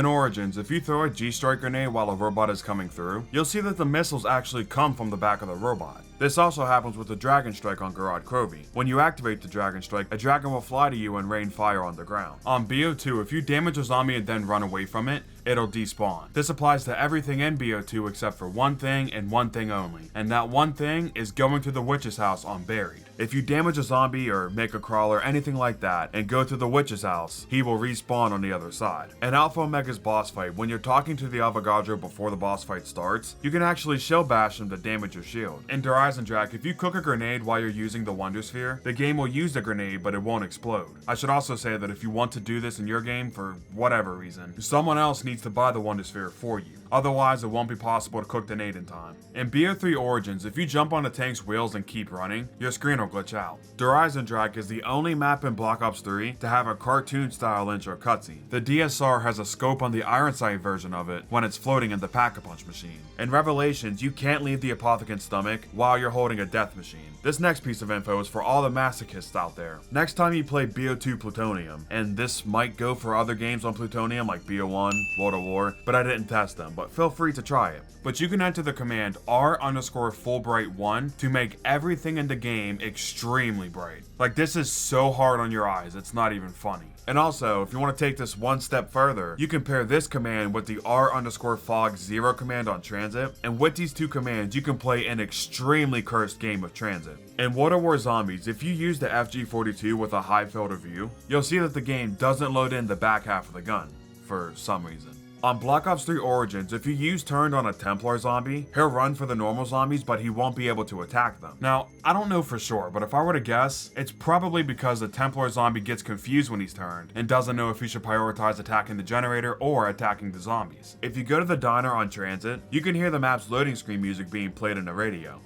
In Origins, if you throw a G-strike grenade while a robot is coming through, you'll see that the missiles actually come from the back of the robot. This also happens with the Dragon Strike on Gorod Krovi. When you activate the Dragon Strike, a dragon will fly to you and rain fire on the ground. On BO2, if you damage a zombie and then run away from it, it'll despawn. This applies to everything in BO2 except for one thing and one thing only, and that one thing is going to the witch's house on Buried. If you damage a zombie or make a crawler, anything like that, and go to the witch's house, he will respawn on the other side. In Alpha Omega's boss fight, when you're talking to the Avogadro before the boss fight starts, you can actually shield bash him to damage your shield. In Eisendrache, if you cook a grenade while you're using the Wonder Sphere, the game will use the grenade but it won't explode. I should also say that if you want to do this in your game for whatever reason, someone else needs to buy the Wonder Sphere for you. Otherwise, it won't be possible to cook the nade in time. In BO3 Origins, if you jump on the tank's wheels and keep running, your screen will glitch out. Eisendrache is the only map in Black Ops 3 to have a cartoon-style intro cutscene. The DSR has a scope on the Iron Sight version of it when it's floating in the Pack-a-Punch machine. In Revelations, you can't leave the Apothecant's stomach while you're holding a death machine. This next piece of info is for all the masochists out there. Next time you play BO2 Plutonium, and this might go for other games on Plutonium like BO1, World of War, but I didn't test them, but feel free to try it. But you can enter the command R_Fulbright1 to make everything in the game extremely bright. Like, this is so hard on your eyes, it's not even funny. And also, if you want to take this one step further, you can pair this command with the R_Fog0 command on Transit, and with these two commands, you can play an extremely cursed game of Transit. In World of War Zombies, if you use the FG42 with a high field of view, you'll see that the game doesn't load in the back half of the gun, for some reason. On Black Ops 3 Origins, if you use turned on a Templar zombie, he'll run for the normal zombies, but he won't be able to attack them. Now, I don't know for sure, but if I were to guess, it's probably because the Templar zombie gets confused when he's turned, and doesn't know if he should prioritize attacking the generator or attacking the zombies. If you go to the diner on Transit, you can hear the map's loading screen music being played in the radio.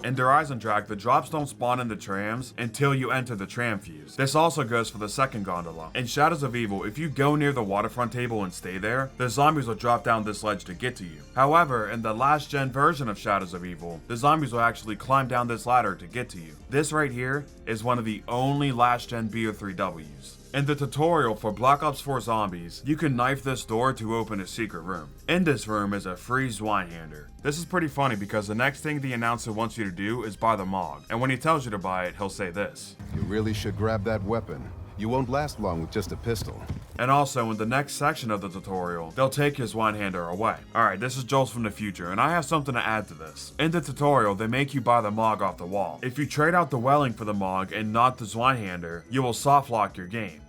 In Eisendrache, the drops don't spawn in the trams until you enter the tram fuse. This also goes for the second gondola. In Shadows of Evil, if you go near the waterfront table and stay there, the zombies will drop down this ledge to get to you. However, in the last gen version of Shadows of Evil, the zombies will actually climb down this ladder to get to you. This right here is one of the only last gen BO3Ws. In the tutorial for Black Ops 4 Zombies, you can knife this door to open a secret room. In this room is a free Zweinhander. This is pretty funny because the next thing the announcer wants you to do is buy the Mog, and when he tells you to buy it, he'll say this: "You really should grab that weapon. You won't last long with just a pistol." And also, in the next section of the tutorial, they'll take his Zweinhander away. Alright, this is Joel's from the future, and I have something to add to this. In the tutorial, they make you buy the Mog off the wall. If you trade out the Welling for the Mog and not the Zweinhander, you will soft lock your game.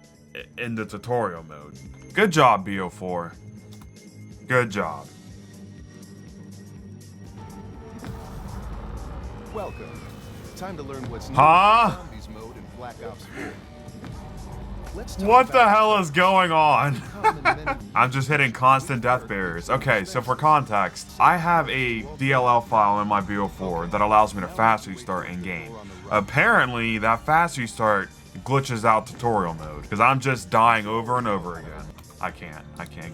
In the tutorial mode. Good job, BO4. Good job. Welcome. Time to learn what's new Huh? in Zombies mode in Black Ops 4. What the hell is going on? I'm just hitting constant death barriers. Okay, so for context, I have a DLL file in my BO4 that allows me to fast restart in-game. Apparently, that fast restart glitches out tutorial mode, because I'm just dying over and over again. I can't.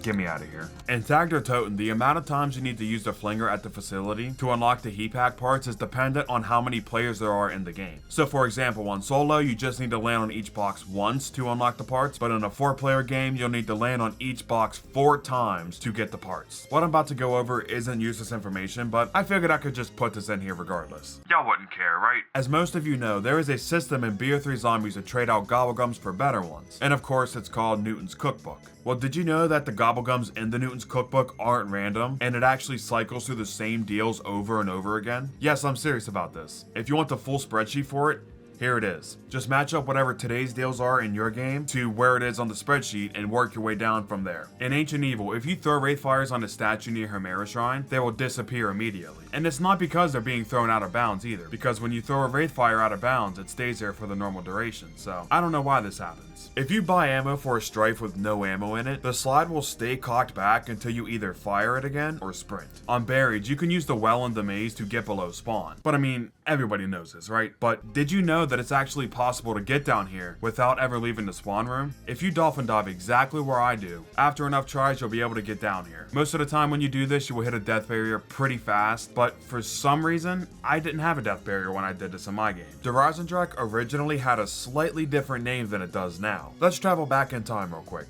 Get me out of here. In Tagder Toten, the amount of times you need to use the flinger at the facility to unlock the heat pack parts is dependent on how many players there are in the game. So for example, on solo, you just need to land on each box once to unlock the parts, but in a 4-player game, you'll need to land on each box 4 times to get the parts. What I'm about to go over isn't useless information, but I figured I could just put this in here regardless. Y'all wouldn't care, right? As most of you know, there is a system in BO3 Zombies to trade out Gobblegums for better ones, and of course, it's called Newton's Cookbook. Well, did you know that the Gobblegums in the Newton's Cookbook aren't random, and it actually cycles through the same deals over and over again? Yes, I'm serious about this. If you want the full spreadsheet for it, here it is. Just match up whatever today's deals are in your game to where it is on the spreadsheet and work your way down from there. In Ancient Evil, if you throw Wraithfires on a statue near Hemera Shrine, they will disappear immediately. And it's not because they're being thrown out of bounds either, because when you throw a Wraithfire out of bounds, it stays there for the normal duration, so I don't know why this happens. zombies. If you buy ammo for a strife with no ammo in it, the slide will stay cocked back until you either fire it again or sprint. On buried, you can use the well and the maze to get below spawn. But I mean, everybody knows this, right? But did you know that it's actually possible to get down here without ever leaving the spawn room? If you dolphin dive exactly where I do, after enough tries you'll be able to get down here. Most of the time when you do this, you will hit a death barrier pretty fast, but for some reason, I didn't have a death barrier when I did this in my game. The Eisendrache originally had a slightly different name than it does now. Let's travel back in time real quick.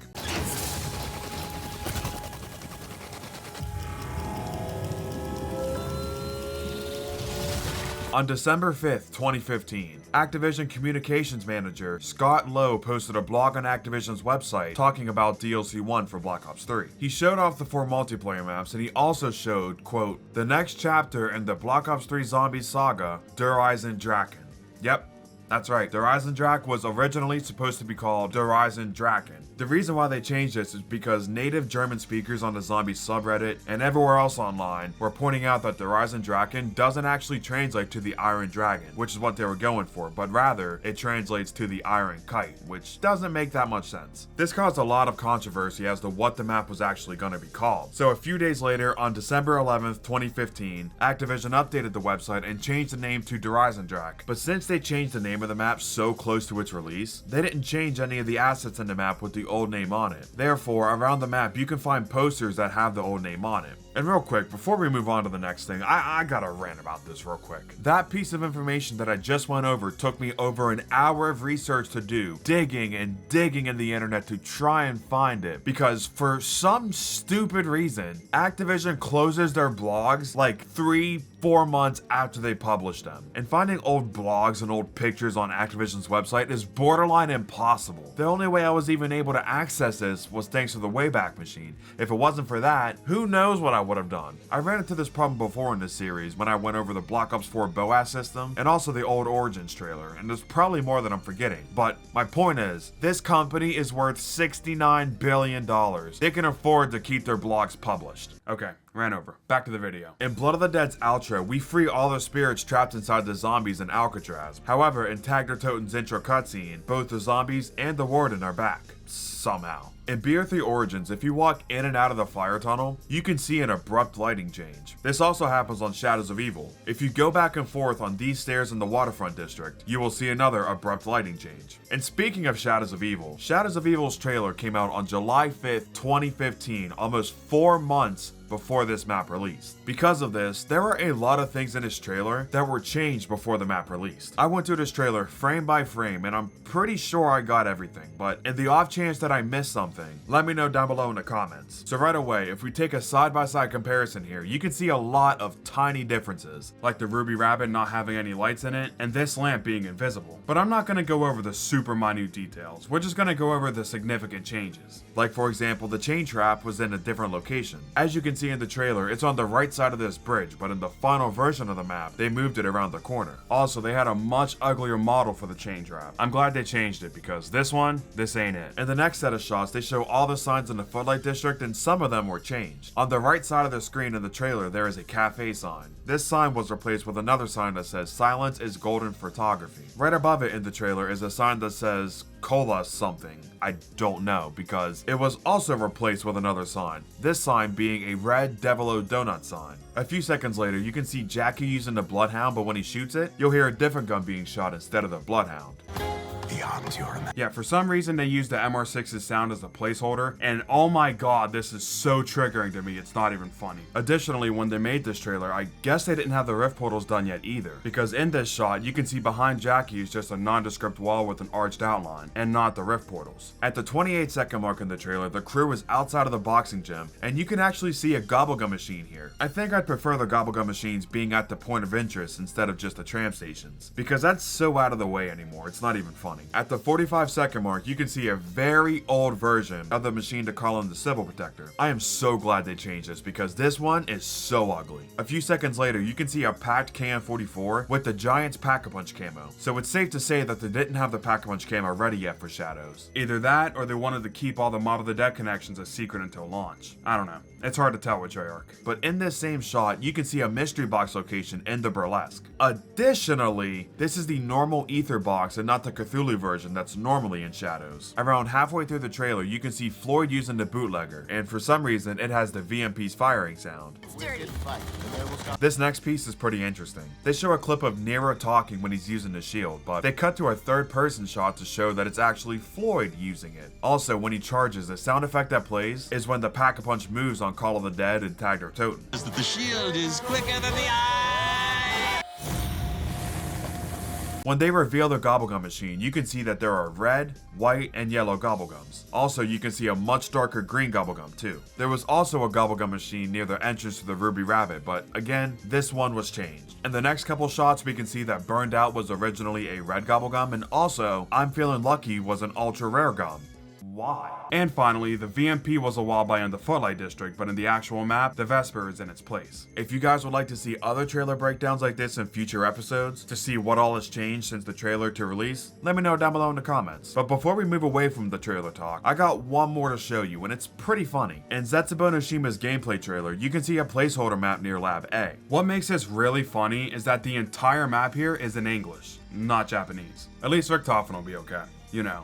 On December 5th, 2015, Activision Communications Manager Scott Lowe posted a blog on Activision's website talking about DLC 1 for Black Ops 3. He showed off the 4 multiplayer maps and he also showed, quote, the next chapter in the Black Ops 3 Zombies saga, Der Eisendrache. Yep, that's right. Der Eisendrache was originally supposed to be called Der Eisendrache. The reason why they changed this is because native German speakers on the Zombies subreddit and everywhere else online were pointing out that Der Eisendrache doesn't actually translate to the Iron Dragon, which is what they were going for, but rather it translates to the Iron Kite, which doesn't make that much sense. This caused a lot of controversy as to what the map was actually going to be called. So a few days later, on December 11th, 2015, Activision updated the website and changed the name to Der Eisendrache, but since they changed the name of the map so close to its release, they didn't change any of the assets in the map with the old name on it. Therefore, around the map you can find posters that have the old name on it. And real quick, before we move on to the next thing, I gotta rant about this real quick. That piece of information that I just went over took me over an hour of research to do, digging and digging in the internet to try and find it, because for some stupid reason, Activision closes their blogs like 3-4 months after they publish them. And finding old blogs and old pictures on Activision's website is borderline impossible. The only way I was even able to access this was thanks to the Wayback Machine. If it wasn't for that, who knows what I would have done. I ran into this problem before in this series when I went over the Black Ops 4 BO6 system and also the old Origins trailer, and there's probably more than I'm forgetting. But my point is, this company is worth $69 billion. They can afford to keep their blogs published. Okay, ran over. Back to the video. In Blood of the Dead's outro, we free all the spirits trapped inside the zombies in Alcatraz. However, in Tagger Toten's intro cutscene, both the zombies and the warden are back. Somehow. In BO3 Origins, if you walk in and out of the fire tunnel, you can see an abrupt lighting change. This also happens on Shadows of Evil. If you go back and forth on these stairs in the Waterfront District, you will see another abrupt lighting change. And speaking of Shadows of Evil's trailer came out on July 5th, 2015, almost 4 months before this map released. Because of this, there were a lot of things in this trailer that were changed before the map released. I went through this trailer frame by frame and I'm pretty sure I got everything, but in the off chance that I missed something, let me know down below in the comments. So right away, if we take a side-by-side comparison here, you can see a lot of tiny differences, like the Ruby Rabbit not having any lights in it and this lamp being invisible. But I'm not going to go over the super minute details, we're just going to go over the significant changes. Like for example, the chain trap was in a different location. As you can see in the trailer, it's on the right side of this bridge, but in the final version of the map, they moved it around the corner. Also, they had a much uglier model for the chain trap. I'm glad they changed it because this ain't it. In the next set of shots, they show all the signs in the Footlight District and some of them were changed. On the right side of the screen in the trailer, there is a cafe sign. This sign was replaced with another sign that says "Silence is Golden Photography." Right above it in the trailer is a sign that says "Cola something." I don't know because it was also replaced with another sign. This sign being a red Devil-O Donut sign. A few seconds later, you can see Jackie using the Bloodhound, but when he shoots it, you'll hear a different gun being shot instead of the Bloodhound. Yeah, for some reason they used the MR6's sound as a placeholder, and oh my god, this is so triggering to me, it's not even funny. Additionally, when they made this trailer, I guess they didn't have the rift portals done yet either, because in this shot, you can see behind Jackie is just a nondescript wall with an arched outline, and not the rift portals. At the 28-second mark in the trailer, the crew is outside of the boxing gym, and you can actually see a Gobblegum machine here. I think I'd prefer the Gobblegum machines being at the point of interest instead of just the tram stations, because that's so out of the way anymore, it's not even funny. At the 45-second mark, you can see a very old version of the machine to call in the Civil Protector. I am so glad they changed this because this one is so ugly. A few seconds later, you can see a packed KN-44 with the Giants Pack-a-Punch camo. So it's safe to say that they didn't have the Pack-a-Punch camo ready yet for Shadows. Either that, or they wanted to keep all the Model of the Dead connections a secret until launch. I don't know. It's hard to tell with Treyarch. But in this same shot, you can see a mystery box location in the Burlesque. Additionally, this is the normal Ether box and not the Cthulhu version that's normally in shadows. Around halfway through the trailer, you can see Floyd using the bootlegger, and for some reason, it has the VMP's firing sound. This next piece is pretty interesting. They show a clip of Nero talking when he's using the shield, but they cut to a third-person shot to show that it's actually Floyd using it. Also, when he charges, the sound effect that plays is when the Pack-a-Punch moves on Call of the Dead and Tag Their Totem. The shield is quicker than the eye! When they reveal the Gobblegum machine, you can see that there are red, white, and yellow Gobblegums. Also, you can see a much darker green Gobblegum too. There was also a Gobblegum machine near the entrance to the Ruby Rabbit, but again, this one was changed. In the next couple shots, we can see that Burned Out was originally a red Gobblegum, and also, I'm Feeling Lucky was an ultra rare gum. Why? And finally, the VMP was a wall by in the Footlight District, but in the actual map, the Vesper is in its place. If you guys would like to see other trailer breakdowns like this in future episodes, to see what all has changed since the trailer to release, let me know down below in the comments. But before we move away from the trailer talk, I got one more to show you, and it's pretty funny. In Zetsubo Noshima's gameplay trailer, you can see a placeholder map near Lab A. What makes this really funny is that the entire map here is in English, not Japanese. At least Richtofen will be okay, you know.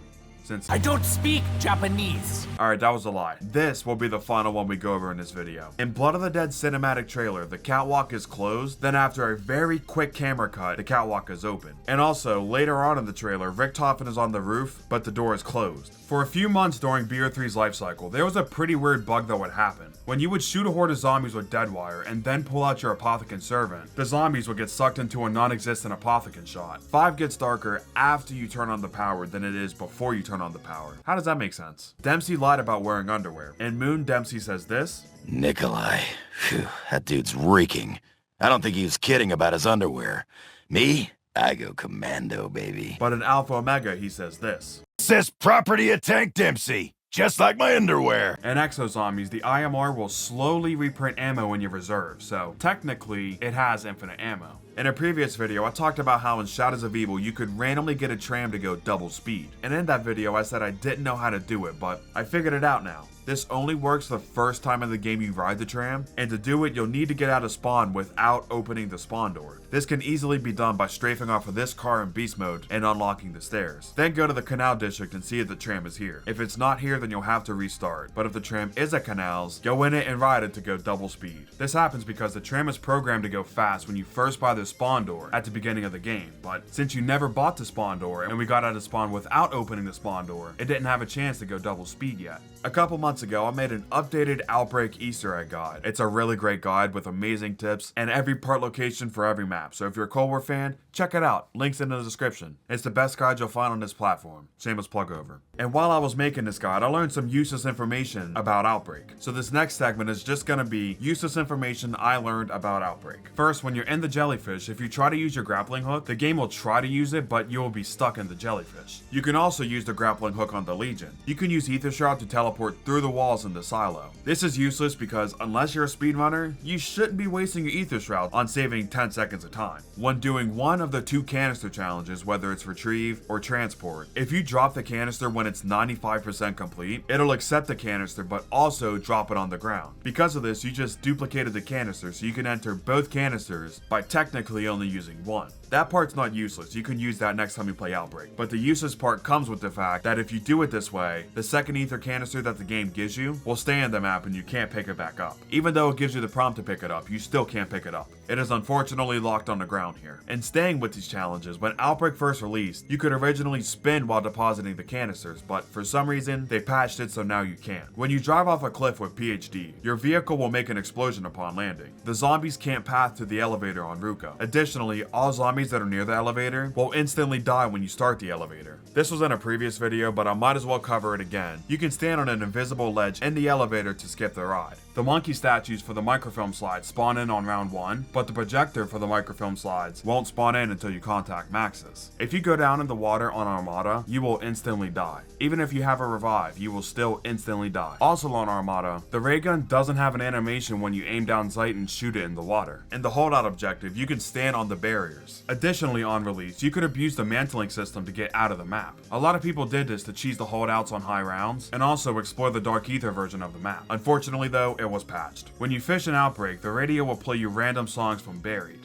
I don't speak Japanese. Alright, that was a lie. This will be the final one we go over in this video. In Blood of the Dead cinematic trailer, the catwalk is closed, then after a very quick camera cut, the catwalk is open. And also, later on in the trailer, Richtofen is on the roof, but the door is closed. For a few months during BO3's life cycle, there was a pretty weird bug that would happen. When you would shoot a horde of zombies with dead wire and then pull out your apothecant servant, the zombies would get sucked into a non-existent apothecant shot. 5 gets darker after you turn on the power than it is before you turn on the power. How does that make sense? Dempsey lied about wearing underwear. In Moon, Dempsey says this. Nikolai, phew, that dude's reeking. I don't think he was kidding about his underwear. Me? I go commando, baby. But in Alpha Omega, he says this. Says property of Tank Dempsey, just like my underwear. In Exo Zombies, the IMR will slowly reprint ammo in your reserve, so technically, it has infinite ammo. In a previous video, I talked about how in Shadows of Evil, you could randomly get a tram to go double speed. And in that video, I said I didn't know how to do it, but I figured it out now. This only works the first time in the game you ride the tram, and to do it, you'll need to get out of spawn without opening the spawn door. This can easily be done by strafing off of this car in beast mode and unlocking the stairs. Then go to the canal district and see if the tram is here. If it's not here, then you'll have to restart. But if the tram is at canals, go in it and ride it to go double speed. This happens because the tram is programmed to go fast when you first buy the spawn door at the beginning of the game. But since you never bought the spawn door and we got out of spawn without opening the spawn door, it didn't have a chance to go double speed yet. A couple months ago, I made an updated Outbreak Easter egg guide. It's a really great guide with amazing tips and every part location for every map. So if you're a Cold War fan, check it out. Links in the description. It's the best guide you'll find on this platform. Shameless plug over. And while I was making this guide, I learned some useless information about Outbreak. So this next segment is just gonna be useless information I learned about Outbreak. First, when you're in the jellyfish, if you try to use your grappling hook, the game will try to use it, but you will be stuck in the jellyfish. You can also use the grappling hook on the Legion. You can use Ether Shroud to teleport through the walls in the silo. This is useless because unless you're a speedrunner, you shouldn't be wasting your Ether Shroud on saving 10 seconds of time. When doing one of the 2 canister challenges, whether it's retrieve or transport, if you drop the canister when it's 95% complete, it'll accept the canister but also drop it on the ground. Because of this, you just duplicated the canister so you can enter both canisters by technically only using one. That part's not useless, you can use that next time you play Outbreak. But the useless part comes with the fact that if you do it this way, the second ether canister that the game gives you will stay in the map and you can't pick it back up. Even though it gives you the prompt to pick it up, you still can't pick it up. It is unfortunately locked on the ground here. And staying with these challenges, when Outbreak first released, you could originally spin while depositing the canisters, but for some reason, they patched it so now you can't. When you drive off a cliff with PhD, your vehicle will make an explosion upon landing. The zombies can't path to the elevator on Ruka. Additionally, all zombies that are near the elevator will instantly die when you start the elevator. This was in a previous video, but I might as well cover it again. You can stand on an invisible ledge in the elevator to skip the ride. The monkey statues for the microfilm slides spawn in on round 1, but the projector for the microfilm slides won't spawn in until you contact Maxis. If you go down in the water on Armada, you will instantly die. Even if you have a revive, you will still instantly die. Also on Armada, the ray gun doesn't have an animation when you aim down sight and shoot it in the water. In the holdout objective, you can stand on the barriers. Additionally, on release, you could abuse the mantling system to get out of the map. A lot of people did this to cheese the holdouts on high rounds, and also explore the Dark Ether version of the map. Unfortunately though, it was patched. When you fish an Outbreak, the radio will play you random songs from Buried.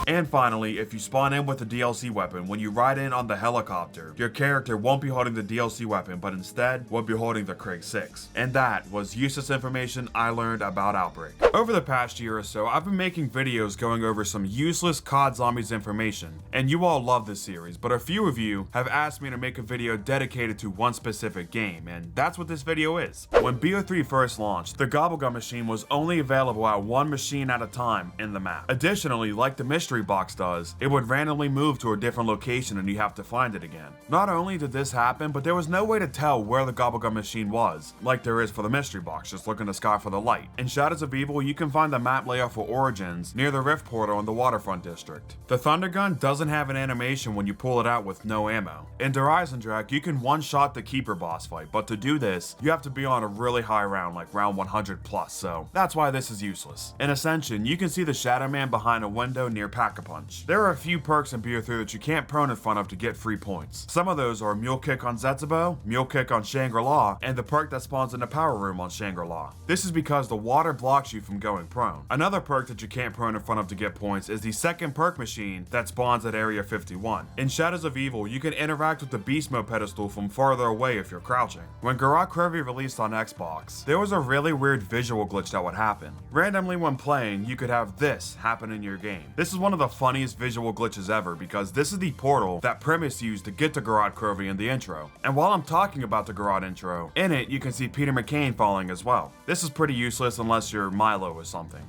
And finally, if you spawn in with the DLC weapon, when you ride in on the helicopter, your character won't be holding the DLC weapon, but instead will be holding the Craig 6. And that was useless information I learned about Outbreak. Over the past year or so, I've been making videos going over some useless COD Zombies information, and you all love this series, but a few of you have asked me to make a video dedicated to one specific game, and that's what this video is. When BO3 first launched, the Gobblegum machine was only available at one machine at a time in the map. Additionally, like the mystery box does, it would randomly move to a different location and you have to find it again. Not only did this happen, but there was no way to tell where the Gobblegum machine was, like there is for the mystery box, just look in the sky for the light. In Shadows of Evil, you can find the map layout for Origins near the Rift Portal in the Waterfront District. The Thunder Gun doesn't have an animation when you pull it out with no ammo. In Eisendrache, you can one-shot the Keeper boss fight, but to do this, you have to be on a really high round, like round 100 plus, so that's why this is useless. In Ascension, you can see the Shadow Man behind a window near Pack-a-Punch. There are a few perks in BO3 that you can't prone in front of to get free points. Some of those are Mule Kick on Zetsubo, Mule Kick on Shangri-La, and the perk that spawns in the Power Room on Shangri-La. This is because the water blocks you from going prone. Another perk that you can't prone in front of to get points is the second perk machine that spawns at Area 51. In Shadows of Evil, you can interact with the Beast Mode pedestal from farther away if you're crouching. When Gorod Krovi released on Xbox, there was a really weird visual glitch that would happen. Randomly when playing, you could have this happen in your game. This is one of the funniest visual glitches ever because this is the portal that Premise used to get to Gorod Krovi in the intro. And while I'm talking about the Gorod intro, in it you can see Peter McCain falling as well. This is pretty useless unless you're Milo or something.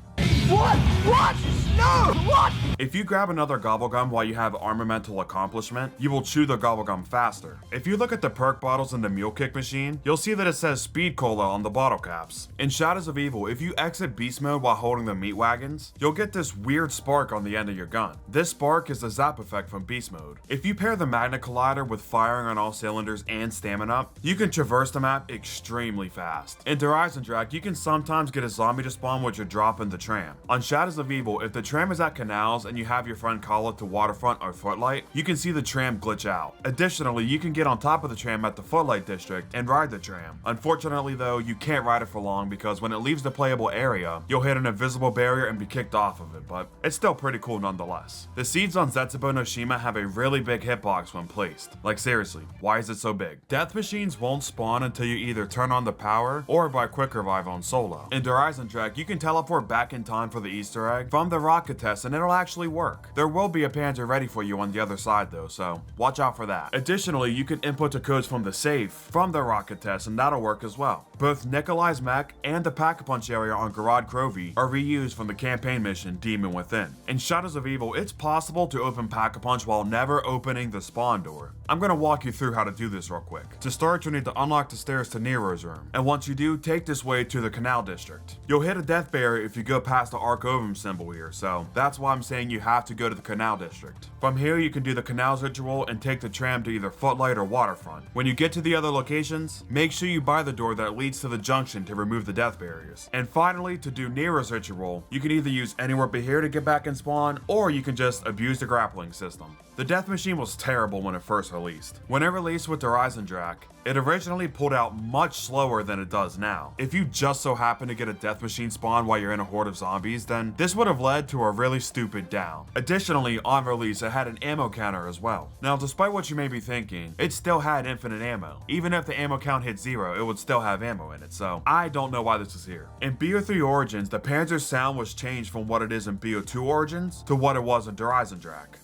What? What? No! What? If you grab another Gobblegum while you have Armamental Accomplishment, you will chew the Gobblegum faster. If you look at the perk bottles in the Mule Kick machine, you'll see that it says Speed Cola on the bottle caps. In Shadows of Evil, if you exit Beast Mode while holding the meat wagons, you'll get this weird spark on the end of your gun. This spark is the zap effect from Beast Mode. If you pair the Magnet Collider with firing on all cylinders and stamina, you can traverse the map extremely fast. In Eisendrache, you can sometimes get a zombie to spawn while you're dropping the tram. On Shadows of Evil, if the tram is at canals and you have your friend call it to Waterfront or Footlight, you can see the tram glitch out. Additionally, you can get on top of the tram at the Footlight District and ride the tram. Unfortunately though, you can't ride it for long because when it leaves the playable area, you'll hit an invisible barrier and be kicked off of it, but it's still pretty cool nonetheless. The seeds on Zetsubo no Shima have a really big hitbox when placed. Like seriously, why is it so big? Death machines won't spawn until you either turn on the power or by quick revive on solo. In Eisendrache, you can teleport back in time for the Easter egg from the rocket test and it'll actually work. There will be a panzer ready for you on the other side though, so watch out for that. Additionally, you can input the codes from the safe from the rocket test and that'll work as well. Both Nikolai's mech and the Pack-a-Punch area on Gorod Krovi are reused from the campaign mission Demon Within. In Shadows of Evil, it's possible to open Pack-a-Punch while never opening the spawn door. I'm gonna walk you through how to do this real quick. To start, you'll need to unlock the stairs to Nero's room, and once you do, take this way to the Canal District. You'll hit a death barrier if you go past the Arc Ovum symbol here, so that's why I'm saying you have to go to the Canal District. From here, you can do the Canals ritual and take the tram to either Footlight or Waterfront. When you get to the other locations, make sure you buy the door that leads to the junction to remove the death barriers. And finally, to do Nero's ritual, you can either use anywhere but here to get back and spawn, or you can just abuse the grappling system. The death machine was terrible when it first released. When it released with Eisendrache, it originally pulled out much slower than it does now. If you just so happen to get a death machine spawn while you're in a horde of zombies, then this would have led to a really stupid down. Additionally, on release, it had an ammo counter as well. Now, despite what you may be thinking, it still had infinite ammo. Even if the ammo count hit 0, it would still have ammo in it, so I don't know why this is here. In BO3 Origins, the Panzer's sound was changed from what it is in BO2 Origins to what it was in Eisendrache.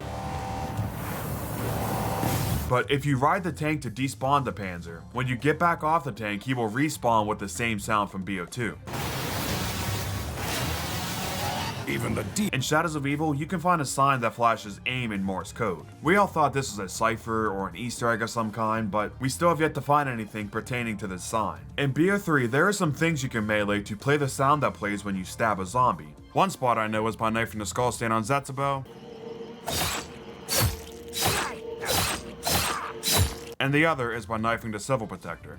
But if you ride the tank to despawn the Panzer, when you get back off the tank, he will respawn with the same sound from BO2. Even the deep. In Shadows of Evil, you can find a sign that flashes aim in Morse code. We all thought this was a cipher or an Easter egg of some kind, but we still have yet to find anything pertaining to this sign. In BO3, there are some things you can melee to play the sound that plays when you stab a zombie. One spot I know is by knifing the skull stand on Zetsubo, and the other is by knifing the Civil Protector.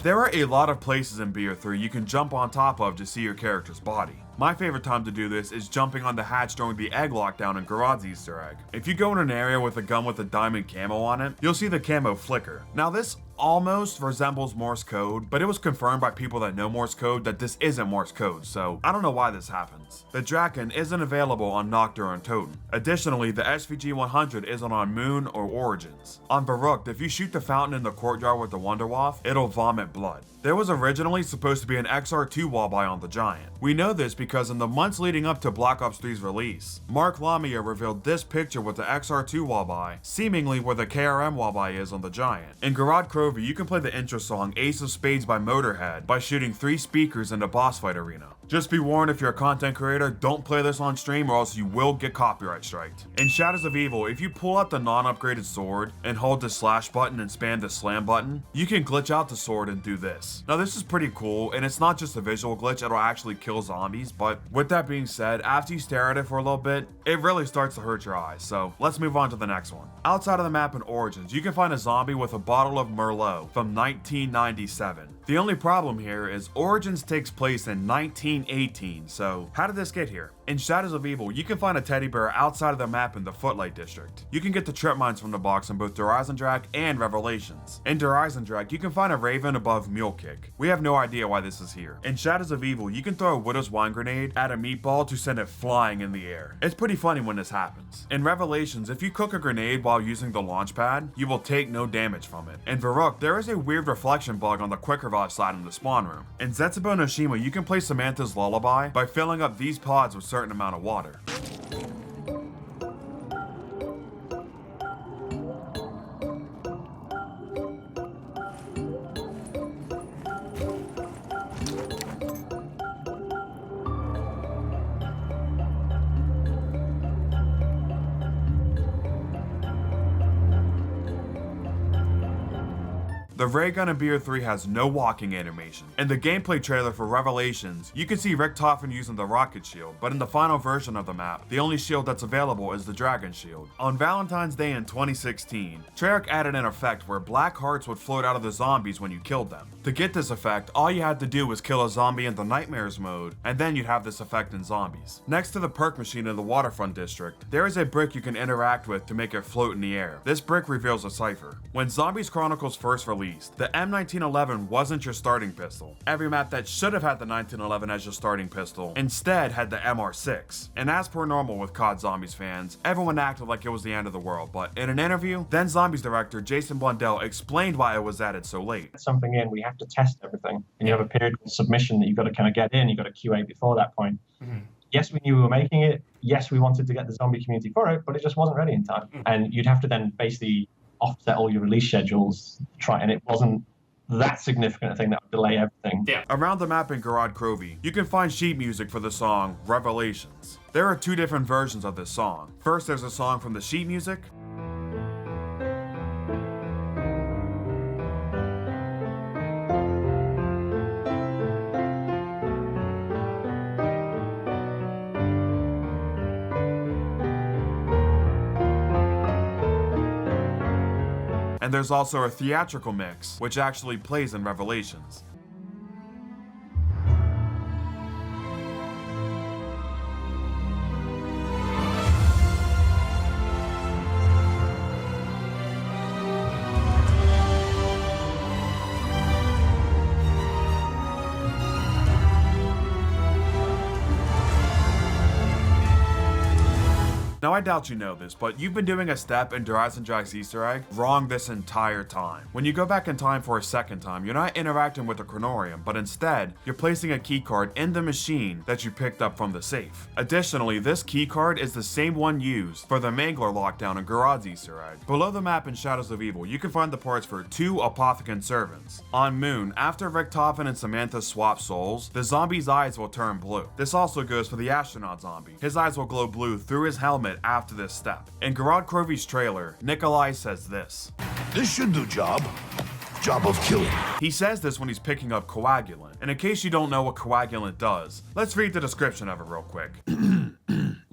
There are a lot of places in BO3 you can jump on top of to see your character's body. My favorite time to do this is jumping on the hatch during the egg lockdown in Gorod's Easter egg. If you go in an area with a gun with a diamond camo on it, you'll see the camo flicker. Now this almost resembles Morse code, but it was confirmed by people that know Morse code that this isn't Morse code, so I don't know why this happens. The Draken isn't available on Noctur and Totem. Additionally, the SVG-100 isn't on Moon or Origins. On Baruch, if you shoot the fountain in the courtyard with the Wonder Waff, it'll vomit blood. There was originally supposed to be an XR2 walleye on the Giant. We know this because in the months leading up to Black Ops 3's release, Mark Lamia revealed this picture with the XR2 walleye, seemingly where the KRM walleye is on the Giant. In Gorod Krovi, you can play the intro song Ace of Spades by Motorhead by shooting 3 speakers in the boss fight arena. Just be warned, if you're a content creator, don't play this on stream or else you will get copyright striked. In Shadows of Evil, if you pull out the non-upgraded sword and hold the slash button and spam the slam button, you can glitch out the sword and do this. Now this is pretty cool, and it's not just a visual glitch, it'll actually kill zombies, but with that being said, after you stare at it for a little bit, it really starts to hurt your eyes, so let's move on to the next one. Outside of the map in Origins, you can find a zombie with a bottle of Merlot from 1997. The only problem here is Origins takes place in 1918, so how did this get here? In Shadows of Evil, you can find a teddy bear outside of the map in the Footlight District. You can get the trip mines from the box in both Eisendrache and Revelations. In Eisendrache, you can find a raven above Mule Kick. We have no idea why this is here. In Shadows of Evil, you can throw a Widow's Wine grenade at a meatball to send it flying in the air. It's pretty funny when this happens. In Revelations, if you cook a grenade while using the launch pad, you will take no damage from it. In Baruch, there is a weird reflection bug on the quick revive side in the spawn room. In Zetsubo no Shima, you can play Samantha's Lullaby by filling up these pods with a certain amount of water. The ray gun in BO3 has no walking animation. In the gameplay trailer for Revelations, you can see Richtofen using the rocket shield, but in the final version of the map, the only shield that's available is the dragon shield. On Valentine's Day in 2016, Treyarch added an effect where black hearts would float out of the zombies when you killed them. To get this effect, all you had to do was kill a zombie in the Nightmares mode, and then you'd have this effect in zombies. Next to the perk machine in the Waterfront District, there is a brick you can interact with to make it float in the air. This brick reveals a cipher. When Zombies Chronicles first released, the M1911 wasn't your starting pistol. Every map that should have had the 1911 as your starting pistol instead had the MR6. And as per normal with COD Zombies fans, everyone acted like it was the end of the world, but in an interview, then Zombies director Jason Blundell explained why it was added so late. Something in, we have to test everything, and you have a period of submission that you've got to kind of get in, you've got to QA before that point. Yes, we knew we were making it. Yes, we wanted to get the zombie community for it, but it just wasn't ready in time. And you'd have to then basically offset all your release schedules, and it wasn't that significant a thing that would delay everything. Yeah. Around the map in Gorod Krovi, you can find sheet music for the song Revelations. There are 2 different versions of this song. First, there's a song from the sheet music, and there's also a theatrical mix, which actually plays in Revelations. Now I doubt you know this, but you've been doing a step in Eisendrache's Easter egg wrong this entire time. When you go back in time for a second time, you're not interacting with the chronorium, but instead, you're placing a keycard in the machine that you picked up from the safe. Additionally, this keycard is the same one used for the Mangler lockdown in Gorod's Easter egg. Below the map in Shadows of Evil, you can find the parts for 2 Apothecon servants. On Moon, after Richtofen and Samantha swap souls, the zombie's eyes will turn blue. This also goes for the astronaut zombie. His eyes will glow blue through his helmet after this step. In Gorod Krovi's trailer, Nikolai says this. This should do job of killing. He says this when he's picking up coagulant. And in case you don't know what coagulant does, let's read the description of it real quick.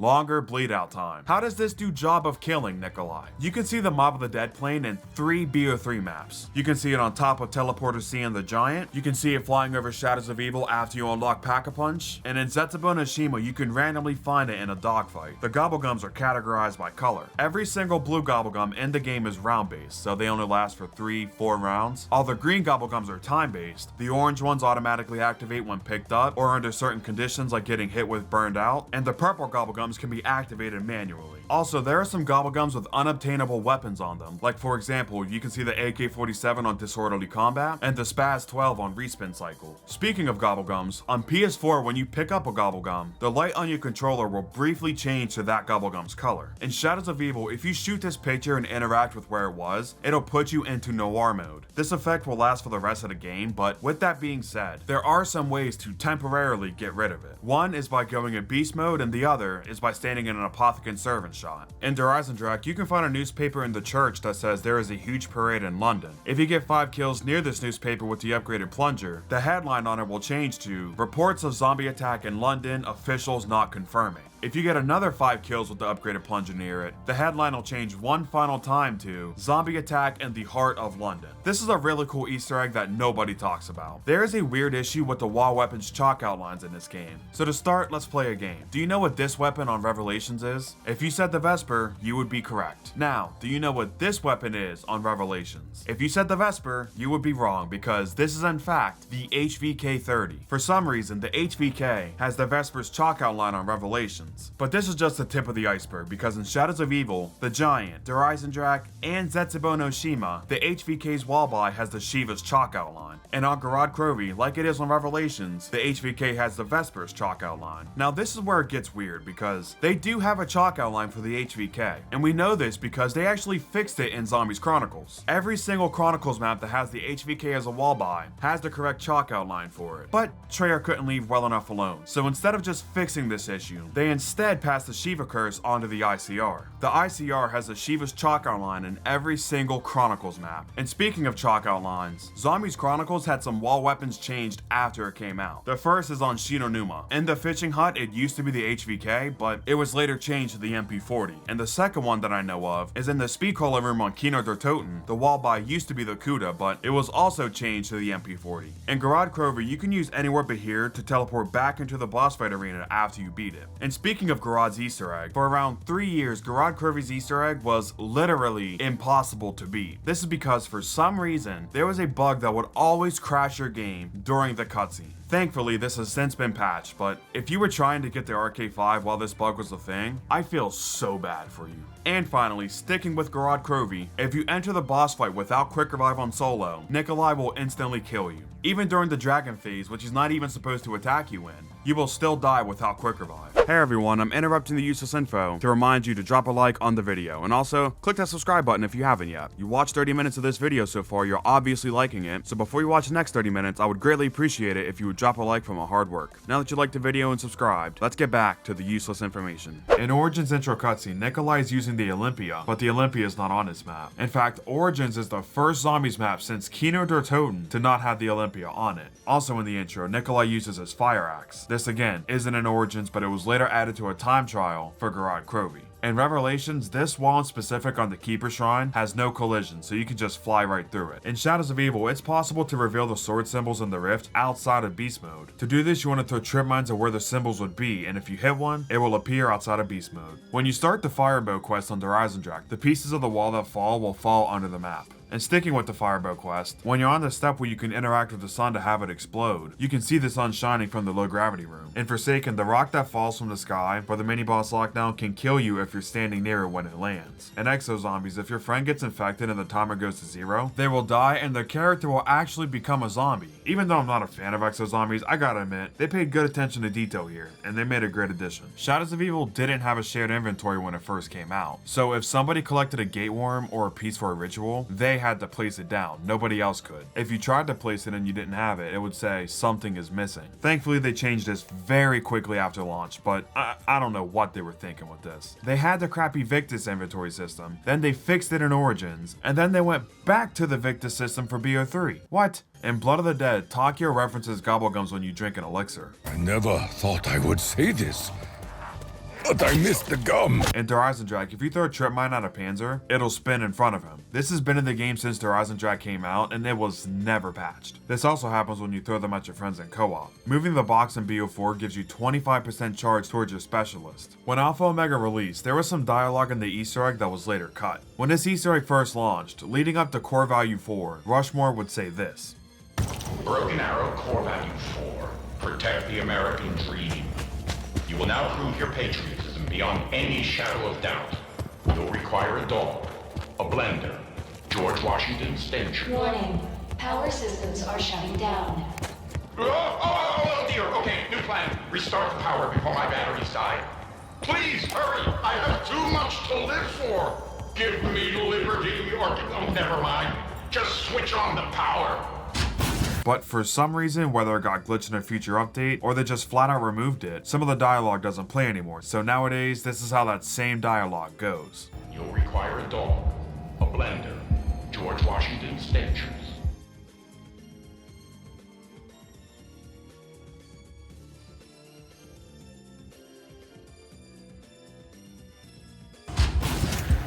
longer bleed out time. How does this do job of killing Nikolai? You can see the Mob of the Dead plane in 3 BO3 maps. You can see it on top of Teleporter C and the Giant. You can see it flying over Shadows of Evil after you unlock Pack-a-Punch. And in Zetsubou no Shima, you can randomly find it in a dogfight. The Gobblegums are categorized by color. Every single blue Gobblegum in the game is round-based, so they only last for 3-4 rounds. All the green Gobblegums are time-based. The orange ones automatically activate when picked up, or under certain conditions like getting hit with burned out, and the purple Gobblegums can be activated manually. Also, there are some Gobblegums with unobtainable weapons on them, like for example, you can see the AK-47 on Disorderly Combat, and the Spaz-12 on Respin Cycle. Speaking of Gobblegums, on PS4 when you pick up a Gobblegum, the light on your controller will briefly change to that Gobblegum's color. In Shadows of Evil, if you shoot this picture and interact with where it was, it'll put you into Noir mode. This effect will last for the rest of the game, but with that being said, there are some ways to temporarily get rid of it. One is by going in beast mode, and the other is by standing in an apothecary servant shot. In Der Eisendrache, you can find a newspaper in the church that says there is a huge parade in London. If you get 5 kills near this newspaper with the upgraded plunger, the headline on it will change to "Reports of zombie attack in London, officials not confirming." If you get another 5 kills with the upgraded plunger near it, the headline will change one final time to "Zombie attack in the heart of London." This is a really cool Easter egg that nobody talks about. There is a weird issue with the Waw weapon's chalk outlines in this game. So to start, let's play a game. Do you know what this weapon on Revelations is? If you said the Vesper, you would be correct. Now, do you know what this weapon is on Revelations? If you said the Vesper, you would be wrong, because this is in fact the HVK-30. For some reason, the HVK has the Vesper's chalk outline on Revelations. But this is just the tip of the iceberg, because in Shadows of Evil, the Giant, Der Eisendrache, and Zetsubou no Shima, the HVK's wallby has the Shiva's chalk outline. And on Gorod Krovi, like it is on Revelations, the HVK has the Vesper's chalk outline. Now this is where it gets weird, because they do have a chalk outline for the HVK, and we know this because they actually fixed it in Zombies Chronicles. Every single Chronicles map that has the HVK as a wallby has the correct chalk outline for it. But Treyarch couldn't leave well enough alone, so instead of just fixing this issue, they instead passed the Shiva curse onto the ICR. The ICR has the Shiva's chalk outline in every single Chronicles map. And speaking of chalk outlines, Zombies Chronicles had some wall weapons changed after it came out. The first is on Shinonuma. In the Fishing Hut, it used to be the HVK, but it was later changed to the MP40. And the second one that I know of is in the Speed Cola room on Kino der Toten. The wallby used to be the Kuda, but it was also changed to the MP40. In Gorod Krovi, you can use anywhere but here to teleport back into the boss fight arena after you beat it. And speaking of Gorod's Easter egg, for around 3 years, Gorod Krovi's Easter egg was literally impossible to beat. This is because for some reason, there was a bug that would always crash your game during the cutscene. Thankfully, this has since been patched, but if you were trying to get the RK5 while this bug was a thing, I feel so bad for you. And finally, sticking with Gorod Krovi, if you enter the boss fight without quick revive on solo, Nikolai will instantly kill you. Even during the dragon phase, which he's not even supposed to attack you in, you will still die without quick revive. Hey everyone, I'm interrupting the useless info to remind you to drop a like on the video, and also click that subscribe button if you haven't yet. You watched 30 minutes of this video so far, you're obviously liking it, so before you watch the next 30 minutes, I would greatly appreciate it if you would drop a like from my hard work. Now that you liked the video and subscribed, let's get back to the useless information. In Origins intro cutscene, Nikolai is using the Olympia, but the Olympia is not on his map. In fact, Origins is the first zombies map since Kino der Toten to not have the Olympia on it. Also in the intro, Nikolai uses his fire axe. This again isn't in Origins, but it was later added to a time trial for Gorod Krovi. In Revelations, this wall in specific on the Keeper Shrine has no collision, so you can just fly right through it. In Shadows of Evil, it's possible to reveal the sword symbols in the rift outside of Beast Mode. To do this, you want to throw trip mines at where the symbols would be, and if you hit one, it will appear outside of Beast Mode. When you start the Fire Bow quest on Der Eisendrache, the pieces of the wall that fall will fall under the map. And sticking with the Firebow quest, when you're on the step where you can interact with the sun to have it explode, you can see the sun shining from the low gravity room. In Forsaken, the rock that falls from the sky for the mini boss lockdown can kill you if you're standing near it when it lands. In Exo Zombies, if your friend gets infected and the timer goes to 0, they will die and their character will actually become a zombie. Even though I'm not a fan of Exo Zombies, I gotta admit, they paid good attention to detail here, and they made a great addition. Shadows of Evil didn't have a shared inventory when it first came out, so if somebody collected a gate worm or a piece for a ritual, they had to place it down. Nobody else could. If you tried to place it and you didn't have it, it would say something is missing. Thankfully, they changed this very quickly after launch, but I don't know what they were thinking with this. They had the crappy Victus inventory system, then they fixed it in Origins, and then they went back to the Victus system for BO3. What? In Blood of the Dead, Takio references Gobblegums when you drink an elixir. I never thought I would say this, But I missed the gum. In Der Eisendrache, if you throw a trip mine at a Panzer, it'll spin in front of him. This has been in the game since Der Eisendrache came out, and it was never patched. This also happens when you throw them at your friends in co-op. Moving the box in BO4 gives you 25% charge towards your specialist. When Alpha Omega released, there was some dialogue in the Easter egg that was later cut. When this Easter egg first launched, leading up to core value 4, Rushmore would say this. Broken Arrow core value 4. Protect the American dream. You will now prove your patriotism beyond any shadow of doubt. You'll require a dog, a blender, George Washington stench. Warning. Power systems are shutting down. Oh dear. Okay, new plan. Restart the power before my batteries die. Please, hurry. I have too much to live for. Give me liberty or... Oh, never mind. Just switch on the power. But for some reason, whether it got glitched in a future update or they just flat out removed it, some of the dialogue doesn't play anymore. So nowadays, this is how that same dialogue goes. You'll require a dog, a blender, George Washington stench.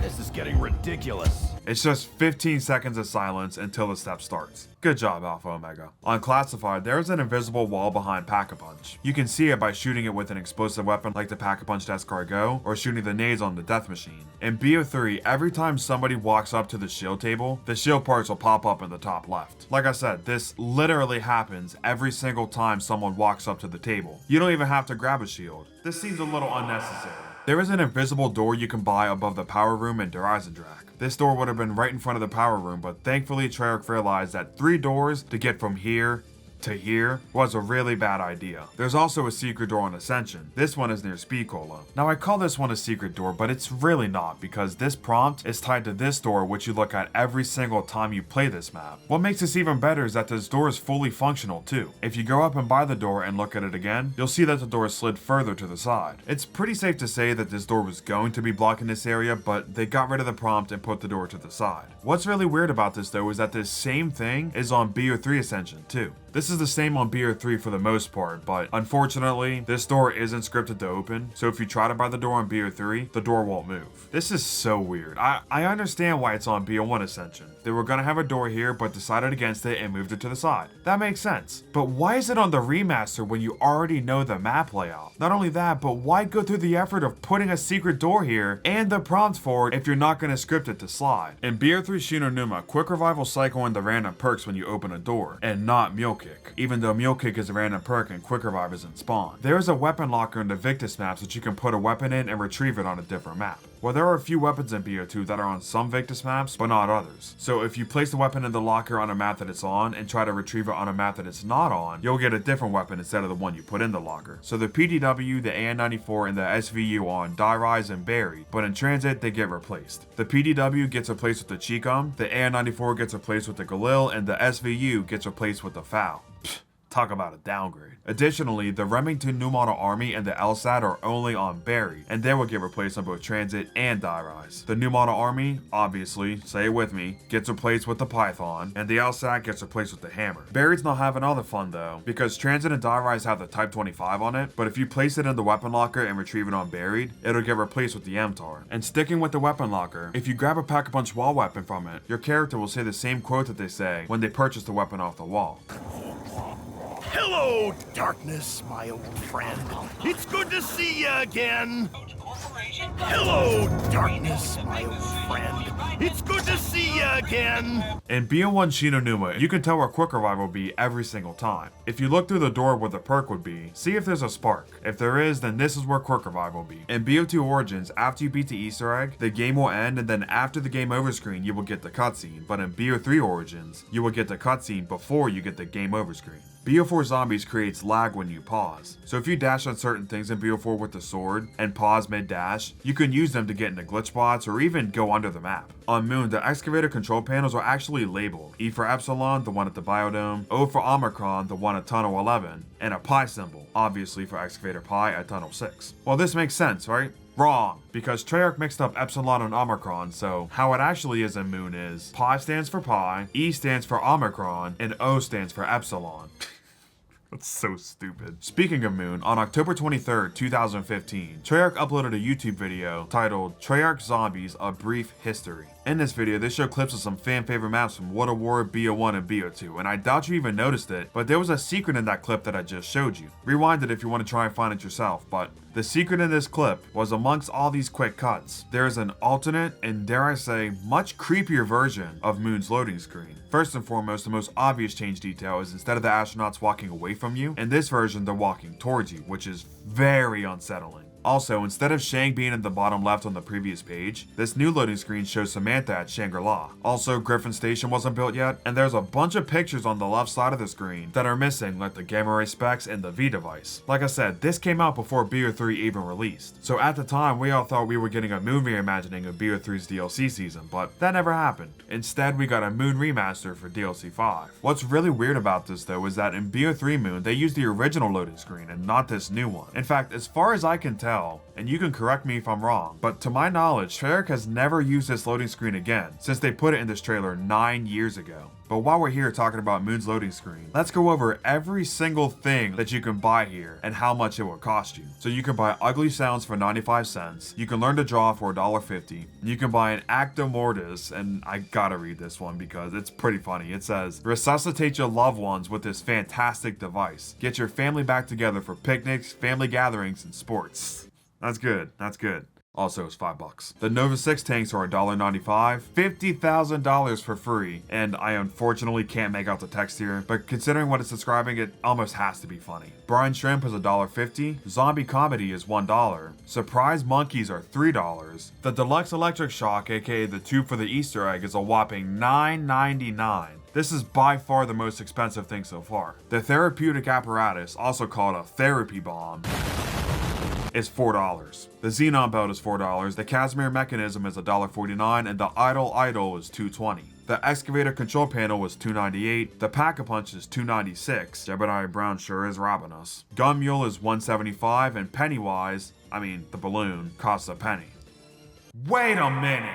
This is getting ridiculous. It's just 15 seconds of silence until the step starts. Good job, Alpha Omega. On Classified, there is an invisible wall behind Pack-a-Punch. You can see it by shooting it with an explosive weapon like the Pack-a-Punch Descargo, or shooting the nades on the Death Machine. In BO3, every time somebody walks up to the shield table, the shield parts will pop up in the top left. Like I said, this literally happens every single time someone walks up to the table. You don't even have to grab a shield. This seems a little unnecessary. There is an invisible door you can buy above the power room in Der Eisendrache. This door would have been right in front of the power room, but thankfully Treyarch realized that 3 doors to get from here to here was a really bad idea. There's also a secret door on Ascension. This one is near Speed Cola. Now I call this one a secret door, but it's really not, because this prompt is tied to this door, which you look at every single time you play this map. What makes this even better is that this door is fully functional too. If you go up and buy the door and look at it again, you'll see that the door slid further to the side. It's pretty safe to say that this door was going to be blocking this area, but they got rid of the prompt and put the door to the side. What's really weird about this though is that this same thing is on BO3 Ascension too. This is the same on BO3 for the most part, but unfortunately, this door isn't scripted to open, so if you try to buy the door on BO3, the door won't move. This is so weird. I understand why it's on BO1 Ascension. They were gonna have a door here, but decided against it and moved it to the side. That makes sense. But why is it on the remaster when you already know the map layout? Not only that, but why go through the effort of putting a secret door here and the prompt for it if you're not gonna script it to slide? In BO3 Shinonuma, Quick Revival cycle in the random perks when you open a door, and not Mule Kick, even though Mule Kick is a random perk and Quick Revive isn't spawn. There is a weapon locker in the Victus maps that you can put a weapon in and retrieve it on a different map. Well, there are a few weapons in BO2 that are on some Victus maps, but not others. So if you place the weapon in the locker on a map that it's on and try to retrieve it on a map that it's not on, you'll get a different weapon instead of the one you put in the locker. So the PDW, the AN94, and the SVU on Die Rise and Buried, but in transit they get replaced. The PDW gets replaced with the Cheekum, the AN94 gets replaced with the Galil, and the SVU gets replaced with the FAL. Talk about a downgrade. Additionally, the Remington New Model Army and the LSAT are only on Buried, and they will get replaced on both Transit and Die Rise. The New Model Army, obviously, say it with me, gets replaced with the Python, and the LSAT gets replaced with the Hammer. Buried's not having all the fun though, because Transit and Die Rise have the Type 25 on it, but if you place it in the weapon locker and retrieve it on Buried, it'll get replaced with the MTAR. And sticking with the weapon locker, if you grab a Pack-a-Punch wall weapon from it, your character will say the same quote that they say when they purchase the weapon off the wall. Hello, darkness, my old friend. It's good to see you again. Hello, darkness, my old friend. It's good to see you again. In BO1 Shinonuma, you can tell where Quick Revive will be every single time. If you look through the door where the perk would be, see if there's a spark. If there is, then this is where Quick Revive will be. In BO2 Origins, after you beat the Easter egg, the game will end, and then after the game over screen, you will get the cutscene. But in BO3 Origins, you will get the cutscene before you get the game over screen. BO4 Zombies creates lag when you pause. So if you dash on certain things in BO4 with the sword and pause mid-dash, you can use them to get into glitch spots or even go under the map. On Moon, the excavator control panels are actually labeled. E for Epsilon, the one at the biodome, O for Omicron, the one at Tunnel 11, and a pi symbol, obviously for Excavator Pi at Tunnel 6. Well, this makes sense, right? Wrong, because Treyarch mixed up Epsilon and Omicron, so how it actually is in Moon is Pi stands for Pi, E stands for Omicron, and O stands for Epsilon. That's so stupid. Speaking of Moon, on October 23rd, 2015, Treyarch uploaded a YouTube video titled Treyarch Zombies: A Brief History. In this video, they show clips of some fan favorite maps from World of War, BO1, and BO2, and I doubt you even noticed it, but there was a secret in that clip that I just showed you. Rewind it if you want to try and find it yourself, but the secret in this clip was amongst all these quick cuts. There is an alternate, and dare I say, much creepier version of Moon's loading screen. First and foremost, the most obvious change detail is instead of the astronauts walking away from you, in this version they're walking towards you, which is very unsettling. Also, instead of Shang being in the bottom left on the previous page, this new loading screen shows Samantha at Shangri-La. Also, Griffin Station wasn't built yet, and there's a bunch of pictures on the left side of the screen that are missing, like the gamma ray specs and the V device. Like I said, this came out before BO3 even released, so at the time we all thought we were getting a Moon reimagining of BO3's DLC season, but that never happened. Instead, we got a Moon remaster for DLC 5. What's really weird about this though is that in BO3 Moon, they used the original loading screen and not this new one. In fact, as far as I can tell, and you can correct me if I'm wrong, but to my knowledge, Treyarch has never used this loading screen again since they put it in this trailer 9 years ago. But while we're here talking about Moon's loading screen, let's go over every single thing that you can buy here and how much it will cost you. So you can buy Ugly Sounds for 95 cents, you can learn to draw for $1.50, you can buy an Acta Mortis, and I gotta read this one because it's pretty funny. It says, resuscitate your loved ones with this fantastic device. Get your family back together for picnics, family gatherings, and sports. That's good, that's good. Also, it's $5. The Nova 6 tanks are $1.95, $50,000 for free, and I unfortunately can't make out the text here, but considering what it's describing, it almost has to be funny. Brine Shrimp is $1.50, Zombie Comedy is $1, Surprise Monkeys are $3, the Deluxe Electric Shock, aka the tube for the Easter egg, is a whopping $9.99. This is by far the most expensive thing so far. The Therapeutic Apparatus, also called a Therapy Bomb, is $4. The Xenon Belt is $4, the Casimir Mechanism is $1.49, and the Idol is $2.20. The Excavator Control Panel was $2.98, the Pack-a-Punch is $2.96, Jebediah Brown sure is robbing us. Gun Mule is $1.75, and Pennywise, the balloon, costs a penny. Wait a minute!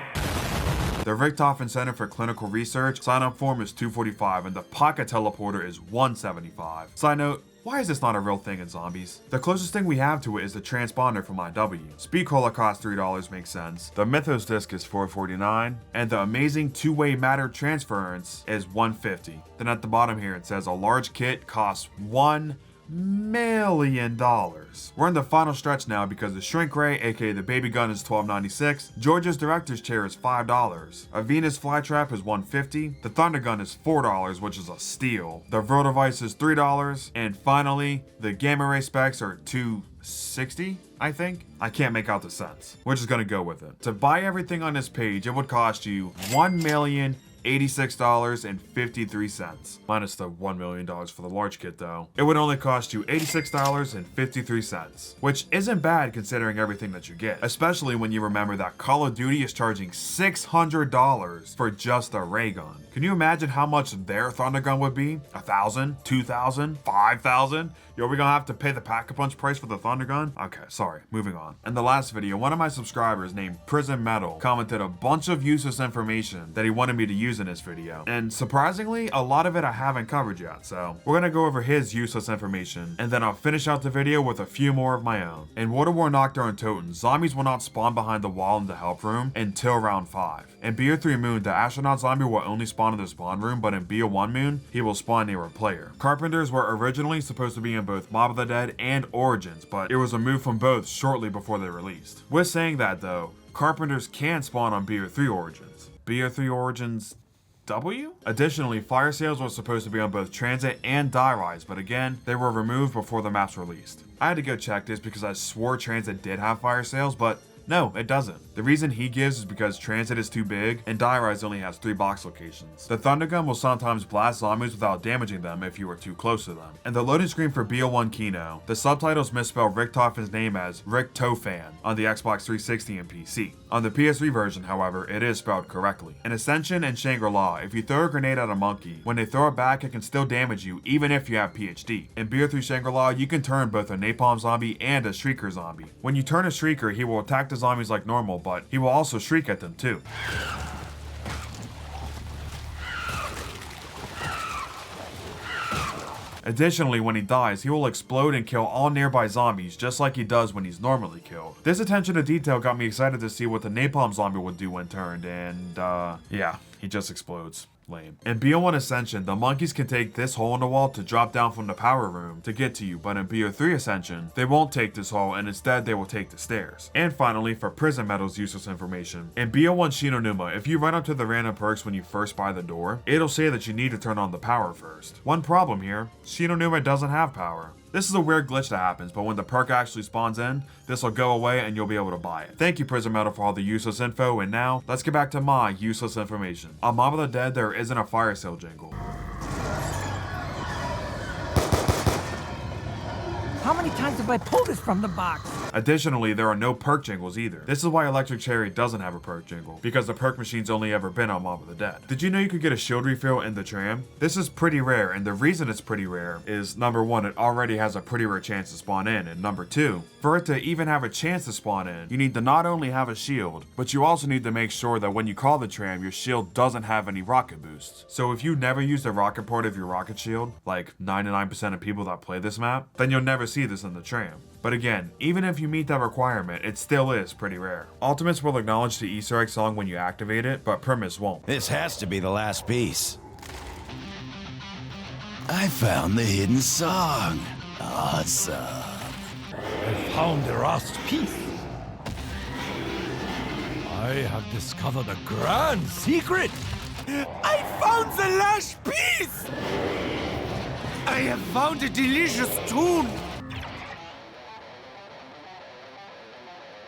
The Richtofen Center for Clinical Research sign-up form is $2.45, and the Pocket Teleporter is $1.75. Side note, why is this not a real thing in zombies? The closest thing we have to it is the transponder from IW. Speed Cola costs $3, makes sense. The Mythos disc is $4.49, and the Amazing Two-Way Matter Transference is $1.50. Then at the bottom here it says a large kit costs $1 million. We're in the final stretch now because the Shrink Ray, aka the baby gun, is $12.96. George's director's chair is $5. A Venus flytrap is $1.50. The Thunder Gun is $4, which is a steal. The Vertivice is $3, and finally, the Gamma Ray specs are $2.60, I think. I can't make out the cents. We're just gonna go with it. To buy everything on this page, it would cost you $1,086.53. Minus the $1 million for the large kit though. It would only cost you $86.53, which isn't bad considering everything that you get, especially when you remember that Call of Duty is charging $600 for just a ray gun. Can you imagine how much their Thunder Gun would be? $1,000, $2,000, $5,000? Yo, we gonna have to pay the Pack-a-Punch price for the Thunder Gun? Okay, sorry, moving on. In the last video, one of my subscribers named Prison Metal commented a bunch of useless information that he wanted me to use in this video. And surprisingly, a lot of it I haven't covered yet, so we're gonna go over his useless information, and then I'll finish out the video with a few more of my own. In World of War Nocturne Toten, zombies will not spawn behind the wall in the help room until round 5. In BO3 Moon, the astronaut zombie will only spawn in the spawn room, but in BO1 Moon, he will spawn near a player. Carpenters were originally supposed to be in both Mob of the Dead and Origins, but it was removed from both shortly before they released. With saying that though, Carpenters can spawn on BO3 Origins. BO3 Origins W? Additionally, fire sales were supposed to be on both Transit and Die Rise, but again, they were removed before the maps released. I had to go check this because I swore Transit did have fire sales, but no, it doesn't. The reason he gives is because Transit is too big and Die Rise only has 3 box locations. The Thunder Gun will sometimes blast zombies without damaging them if you are too close to them. And the loading screen for BO1 Kino, the subtitles misspell Richtofen's name as Richtofan on the Xbox 360 and PC. On the PS3 version, however, it is spelled correctly. In Ascension and Shangri-La, if you throw a grenade at a monkey, when they throw it back, it can still damage you even if you have PhD. In BO3 Shangri-La, you can turn both a napalm zombie and a shrieker zombie. When you turn a shrieker, he will attack the zombies like normal, but he will also shriek at them too. Additionally, when he dies, he will explode and kill all nearby zombies just like he does when he's normally killed. This attention to detail got me excited to see what the napalm zombie would do when turned, and yeah, he just explodes. Lame. In BO1 Ascension, the monkeys can take this hole in the wall to drop down from the power room to get to you, but in BO3 Ascension, they won't take this hole and instead they will take the stairs. And finally, for prison medals useless information. In BO1 Shinonuma, if you run up to the random perks when you first buy the door, it'll say that you need to turn on the power first. One problem here, Shinonuma doesn't have power. This is a weird glitch that happens, but when the perk actually spawns in, this will go away and you'll be able to buy it. Thank you Prison Metal for all the useless info, and now, let's get back to my useless information. On Mob of the Dead, there isn't a fire sale jingle. How many times have I pulled this from the box? Additionally, there are no perk jingles either. This is why Electric Cherry doesn't have a perk jingle, because the perk machine's only ever been on Mob of the Dead. Did you know you could get a shield refill in the Tram? This is pretty rare, and the reason it's pretty rare is, number one, it already has a pretty rare chance to spawn in, and number two, for it to even have a chance to spawn in, you need to not only have a shield, but you also need to make sure that when you call the Tram, your shield doesn't have any rocket boosts. So if you never use the rocket part of your rocket shield, like 99% of people that play this map, then you'll never see this in the Tram. But again, even if you meet that requirement, it still is pretty rare. Ultimates will acknowledge the Easter egg song when you activate it, but Primus won't. This has to be the last piece. I found the hidden song. Awesome. I found the last piece. I have discovered a grand secret. I found the last piece! I have found a delicious tune!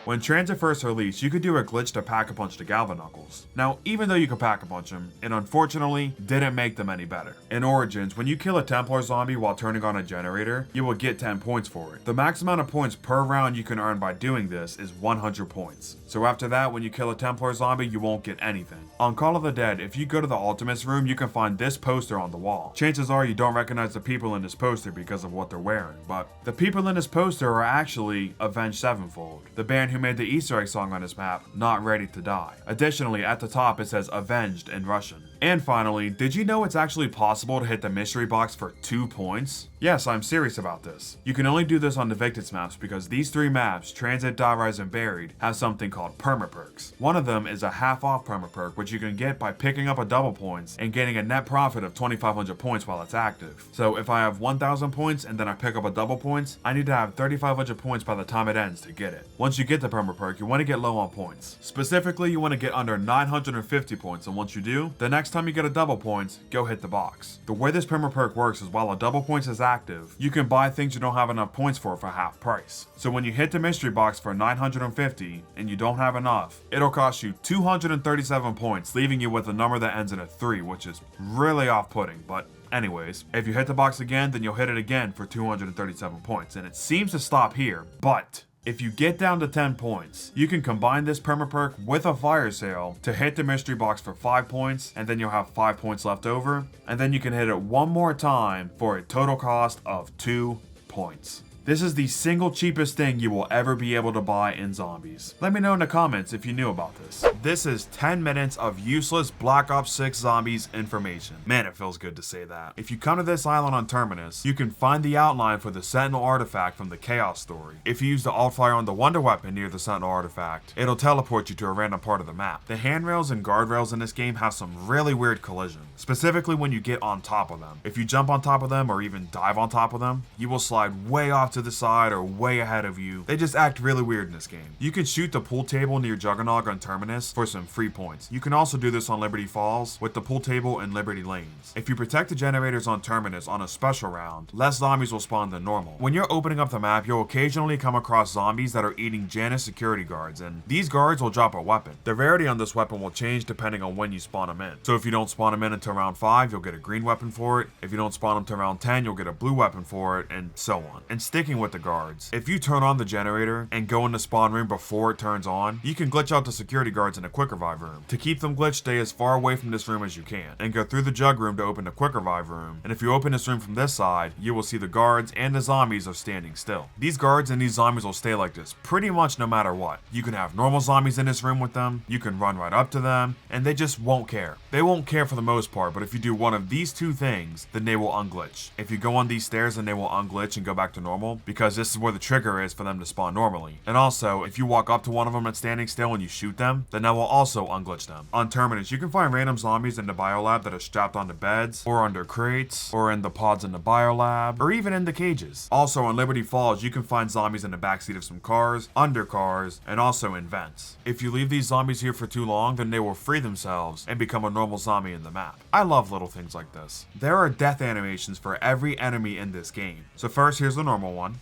When Transit first released, you could do a glitch to pack-a-punch the Galvanuckles. Now, even though you could pack-a-punch them, it unfortunately didn't make them any better. In Origins, when you kill a Templar zombie while turning on a generator, you will get 10 points for it. The max amount of points per round you can earn by doing this is 100 points. So after that, when you kill a Templar zombie, you won't get anything. On Call of the Dead, if you go to the Ultimates room, you can find this poster on the wall. Chances are you don't recognize the people in this poster because of what they're wearing, but the people in this poster are actually Avenged Sevenfold, the band who made the Easter egg song on this map, Not Ready to Die. Additionally, at the top it says Avenged in Russian. And finally, did you know it's actually possible to hit the mystery box for 2 points? Yes, I'm serious about this. You can only do this on the Victus maps because these 3 maps, Transit, Die Rise, and Buried, have something called Perma-perks. One of them is a half-off Perma-perk, which you can get by picking up a double points and getting a net profit of 2,500 points while it's active. So if I have 1,000 points and then I pick up a double points, I need to have 3,500 points by the time it ends to get it. Once you get the Perma-perk, you want to get low on points. Specifically, you want to get under 950 points, and once you do, the next time you get a double points, go hit the box. The way this Perma-perk works is while a double points is active, you can buy things you don't have enough points for half price. So when you hit the mystery box for 950 and you don't have enough, it'll cost you 237 points, leaving you with a number that ends in a 3, which is really off-putting, but anyways, if you hit the box again, then you'll hit it again for 237 points, and it seems to stop here, but if you get down to 10 points, you can combine this perma-perk with a fire sale to hit the mystery box for 5 points, and then you'll have 5 points left over, and then you can hit it one more time for a total cost of 2 points. This is the single cheapest thing you will ever be able to buy in zombies. Let me know in the comments if you knew about this. This is 10 minutes of useless Black Ops 6 zombies information. Man, it feels good to say that. If you come to this island on Terminus, you can find the outline for the Sentinel artifact from the Chaos story. If you use the alt fire on the Wonder Weapon near the Sentinel artifact, it'll teleport you to a random part of the map. The handrails and guardrails in this game have some really weird collision, specifically when you get on top of them. If you jump on top of them or even dive on top of them, you will slide way off to the side or way ahead of you. They just act really weird in this game. You can shoot the pool table near Juggernog on Terminus for some free points. You can also do this on Liberty Falls with the pool table and Liberty Lanes. If you protect the generators on Terminus on a special round, less zombies will spawn than normal. When you're opening up the map, you'll occasionally come across zombies that are eating Janus security guards, and these guards will drop a weapon. The rarity on this weapon will change depending on when you spawn them in. So if you don't spawn them in until round 5, you'll get a green weapon for it. If you don't spawn them to round 10, you'll get a blue weapon for it, and so on. And stick sticking with the guards, if you turn on the generator and go in the spawn room before it turns on, you can glitch out the security guards in a quick revive room. To keep them glitched, stay as far away from this room as you can, and go through the jug room to open the quick revive room, and if you open this room from this side, you will see the guards and the zombies are standing still. These guards and these zombies will stay like this pretty much no matter what. You can have normal zombies in this room with them, you can run right up to them, and they just won't care. They won't care for the most part, but if you do one of these two things, then they will unglitch. If you go on these stairs, then they will unglitch and go back to normal, because this is where the trigger is for them to spawn normally. And also, if you walk up to one of them that's standing still and you shoot them, then that will also unglitch them. On Terminus, you can find random zombies in the biolab that are strapped onto beds, or under crates, or in the pods in the biolab, or even in the cages. Also, on Liberty Falls, you can find zombies in the backseat of some cars, under cars, and also in vents. If you leave these zombies here for too long, then they will free themselves and become a normal zombie in the map. I love little things like this. There are death animations for every enemy in this game. So first, here's the normal one.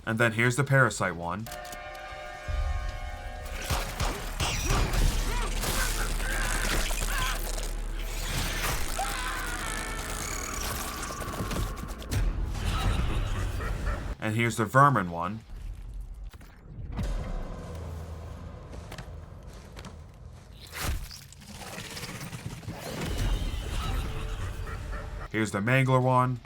And then here's the parasite one. And here's the vermin one. Here's the mangler one.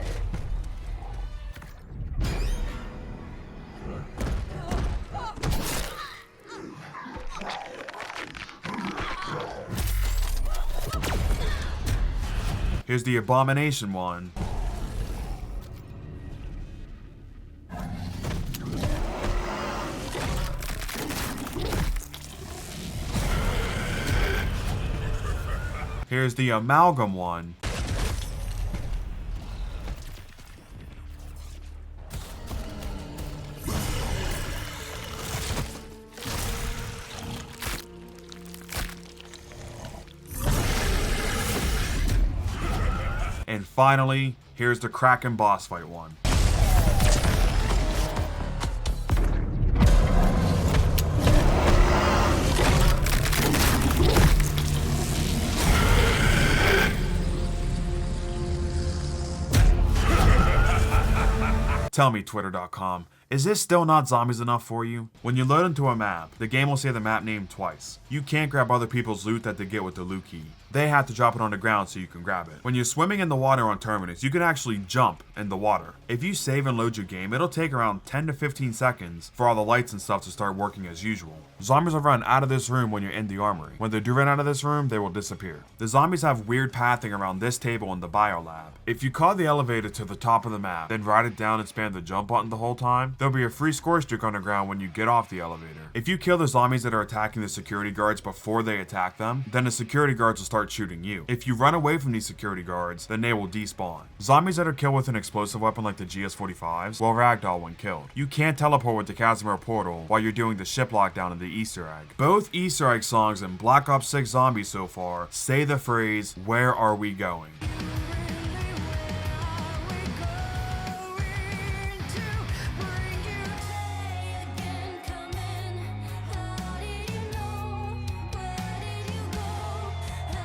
Here's the Abomination one. Here's the Amalgam one. And finally, here's the Kraken boss fight one. Tell me, Twitter.com, is this still not zombies enough for you? When you load into a map, the game will say the map name twice. You can't grab other people's loot that they get with the loot key. They have to drop it on the ground so you can grab it. When you're swimming in the water on Terminus, you can actually jump in the water. If you save and load your game, it'll take around 10 to 15 seconds for all the lights and stuff to start working as usual. Zombies will run out of this room when you're in the armory. When they do run out of this room, they will disappear. The zombies have weird pathing around this table in the biolab. If you call the elevator to the top of the map, then ride it down and spam the jump button the whole time, there'll be a free score streak on the ground when you get off the elevator. If you kill the zombies that are attacking the security guards before they attack them, then the security guards will start shooting you. If you run away from these security guards, then they will despawn. Zombies that are killed with an explosive weapon like the GS-45s will ragdoll when killed. You can't teleport with the Casimir portal while you're doing the ship lockdown in the Easter egg. Both Easter egg songs in Black Ops 6 Zombies so far say the phrase, "Where are we going?"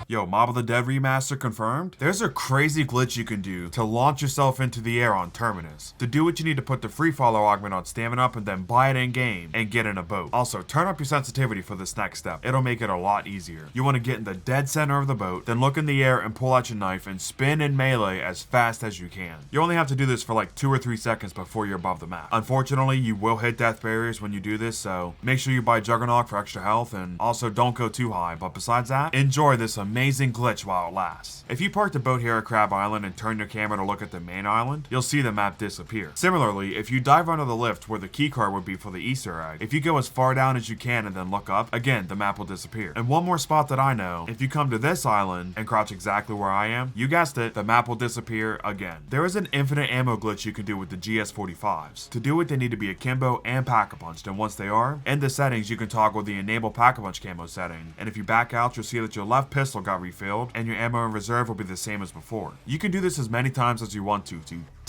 Yo, Mob of the Dead remaster confirmed? There's a crazy glitch you can do to launch yourself into the air on Terminus. To do it, you need to put the free follow augment on stamina up and then buy it in game and get in a boat. Also, turn up your sensitivity for this next step. It'll make it a lot easier. You want to get in the dead center of the boat, then look in the air and pull out your knife and spin in melee as fast as you can. You only have to do this for like 2 or 3 seconds before you're above the map. Unfortunately, you will hit death barriers when you do this, so make sure you buy Juggernaut for extra health and also don't go too high. But besides that, enjoy this amazing glitch while it lasts. If you park the boat here at Crab Island and turn your camera to look at the main island, you'll see the map disappear. Similarly, if you dive under the lift where the keycard would be for the Easter egg, if you go as far down as you can and then look up, again, the map will disappear. And one more spot that I know, if you come to this island and crouch exactly where I am, you guessed it, the map will disappear again. There is an infinite ammo glitch you can do with the GS-45s. To do it, they need to be akimbo and pack-a-punched, and once they are, in the settings, you can toggle the enable pack-a-punch camo setting, and if you back out, you'll see that your left pistol got refilled, and your ammo in reserve will be the same as before. You can do this as many times as you want to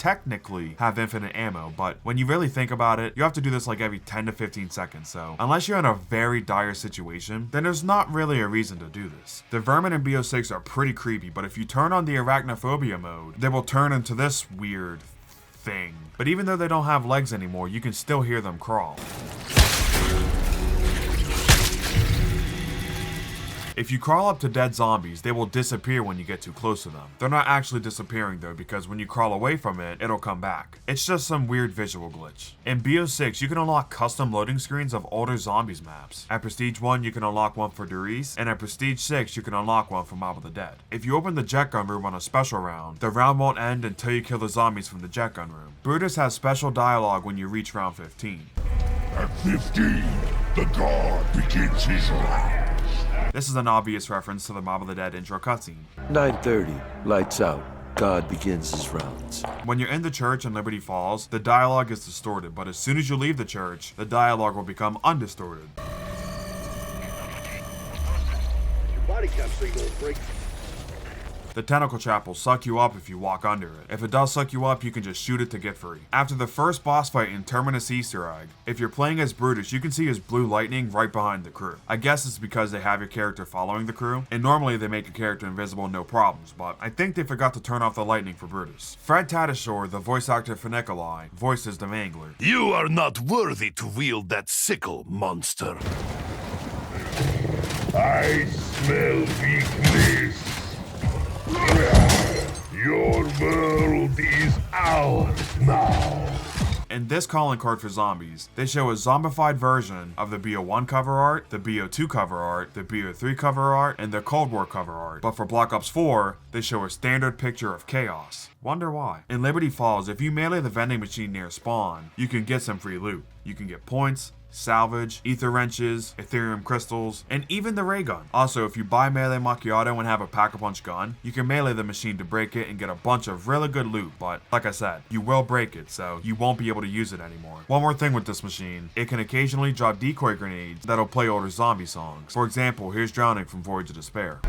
technically have infinite ammo, but when you really think about it, you have to do this like every 10 to 15 seconds, so unless you're in a very dire situation, then there's not really a reason to do this. The vermin in BO6 are pretty creepy, but if you turn on the arachnophobia mode, they will turn into this weird thing. But even though they don't have legs anymore, you can still hear them crawl. If you crawl up to dead zombies, they will disappear when you get too close to them. They're not actually disappearing though, because when you crawl away from it, it'll come back. It's just some weird visual glitch. In BO6, you can unlock custom loading screens of older zombies maps. At Prestige 1, you can unlock one for Derice, and at Prestige 6, you can unlock one for Mob of the Dead. If you open the jet gun room on a special round, the round won't end until you kill the zombies from the jet gun room. Brutus has special dialogue when you reach round 15. At 15, the guard begins his round. This is an obvious reference to the Mob of the Dead intro cutscene. 9:30, lights out. God begins his rounds. When you're in the church in Liberty Falls, the dialogue is distorted, but as soon as you leave the church, the dialogue will become undistorted. Body cap so you don't break. The tentacle trap will suck you up if you walk under it. If it does suck you up, you can just shoot it to get free. After the first boss fight in Terminus Easter egg, if you're playing as Brutus, you can see his blue lightning right behind the crew. I guess it's because they have your character following the crew, and normally they make a character invisible no problems, but I think they forgot to turn off the lightning for Brutus. Fred Tatasciore, the voice actor for Nikolai, voices the Mangler. You are not worthy to wield that sickle, monster. I smell weakness. Your world is ours now. In this calling card for zombies, they show a zombified version of the BO1 cover art, the BO2 cover art, the BO3 cover art, and the Cold War cover art. But for Black Ops 4, they show a standard picture of chaos. Wonder why. In Liberty Falls, if you melee the vending machine near spawn, you can get some free loot. You can get points, salvage, ether wrenches, ethereum crystals, and even the ray gun. Also, if you buy melee macchiato and have a pack-a-punch gun, you can melee the machine to break it and get a bunch of really good loot, but like I said, you will break it, so you won't be able to use it anymore. One more thing with this machine, it can occasionally drop decoy grenades that'll play older zombie songs. For example, here's Drowning from Voyage of Despair.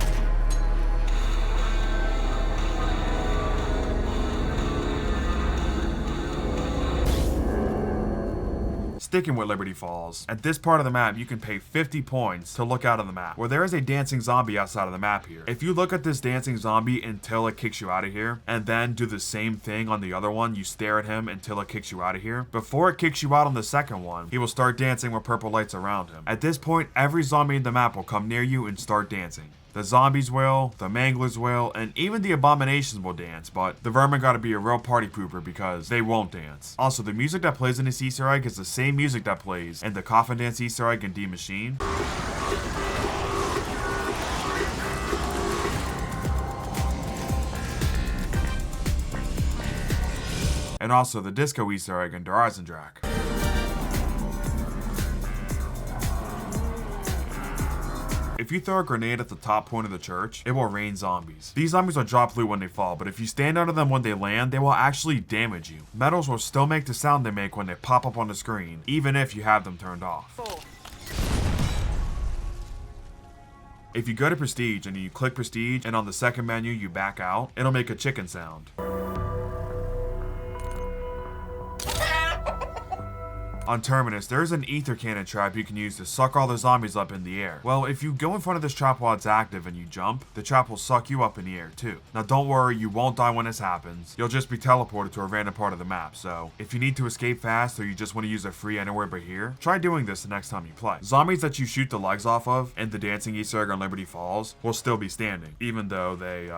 Sticking with Liberty Falls, at this part of the map you can pay 50 points to look out of the map, where there is a dancing zombie outside of the map here. If you look at this dancing zombie until it kicks you out of here, and then do the same thing on the other one, you stare at him until it kicks you out of here, before it kicks you out on the second one, he will start dancing with purple lights around him. At this point, every zombie in the map will come near you and start dancing. The zombies will, the manglers will, and even the abominations will dance, but the vermin gotta be a real party pooper because they won't dance. Also, the music that plays in this Easter egg is the same music that plays in the Coffin Dance Easter egg in D Machine. And also the disco Easter egg in Der Eisendrache. If you throw a grenade at the top point of the church, it will rain zombies. These zombies will drop loot when they fall, but if you stand under them when they land, they will actually damage you. Medals will still make the sound they make when they pop up on the screen, even if you have them turned off. If you go to Prestige and you click Prestige and on the second menu you back out, it'll make a chicken sound. On Terminus, there is an ether cannon trap you can use to suck all the zombies up in the air. Well, if you go in front of this trap while it's active and you jump, the trap will suck you up in the air too. Now don't worry, you won't die when this happens. You'll just be teleported to a random part of the map, so if you need to escape fast or you just want to use a free anywhere but here, try doing this the next time you play. Zombies that you shoot the legs off of in the dancing Easter egg on Liberty Falls will still be standing, even though they,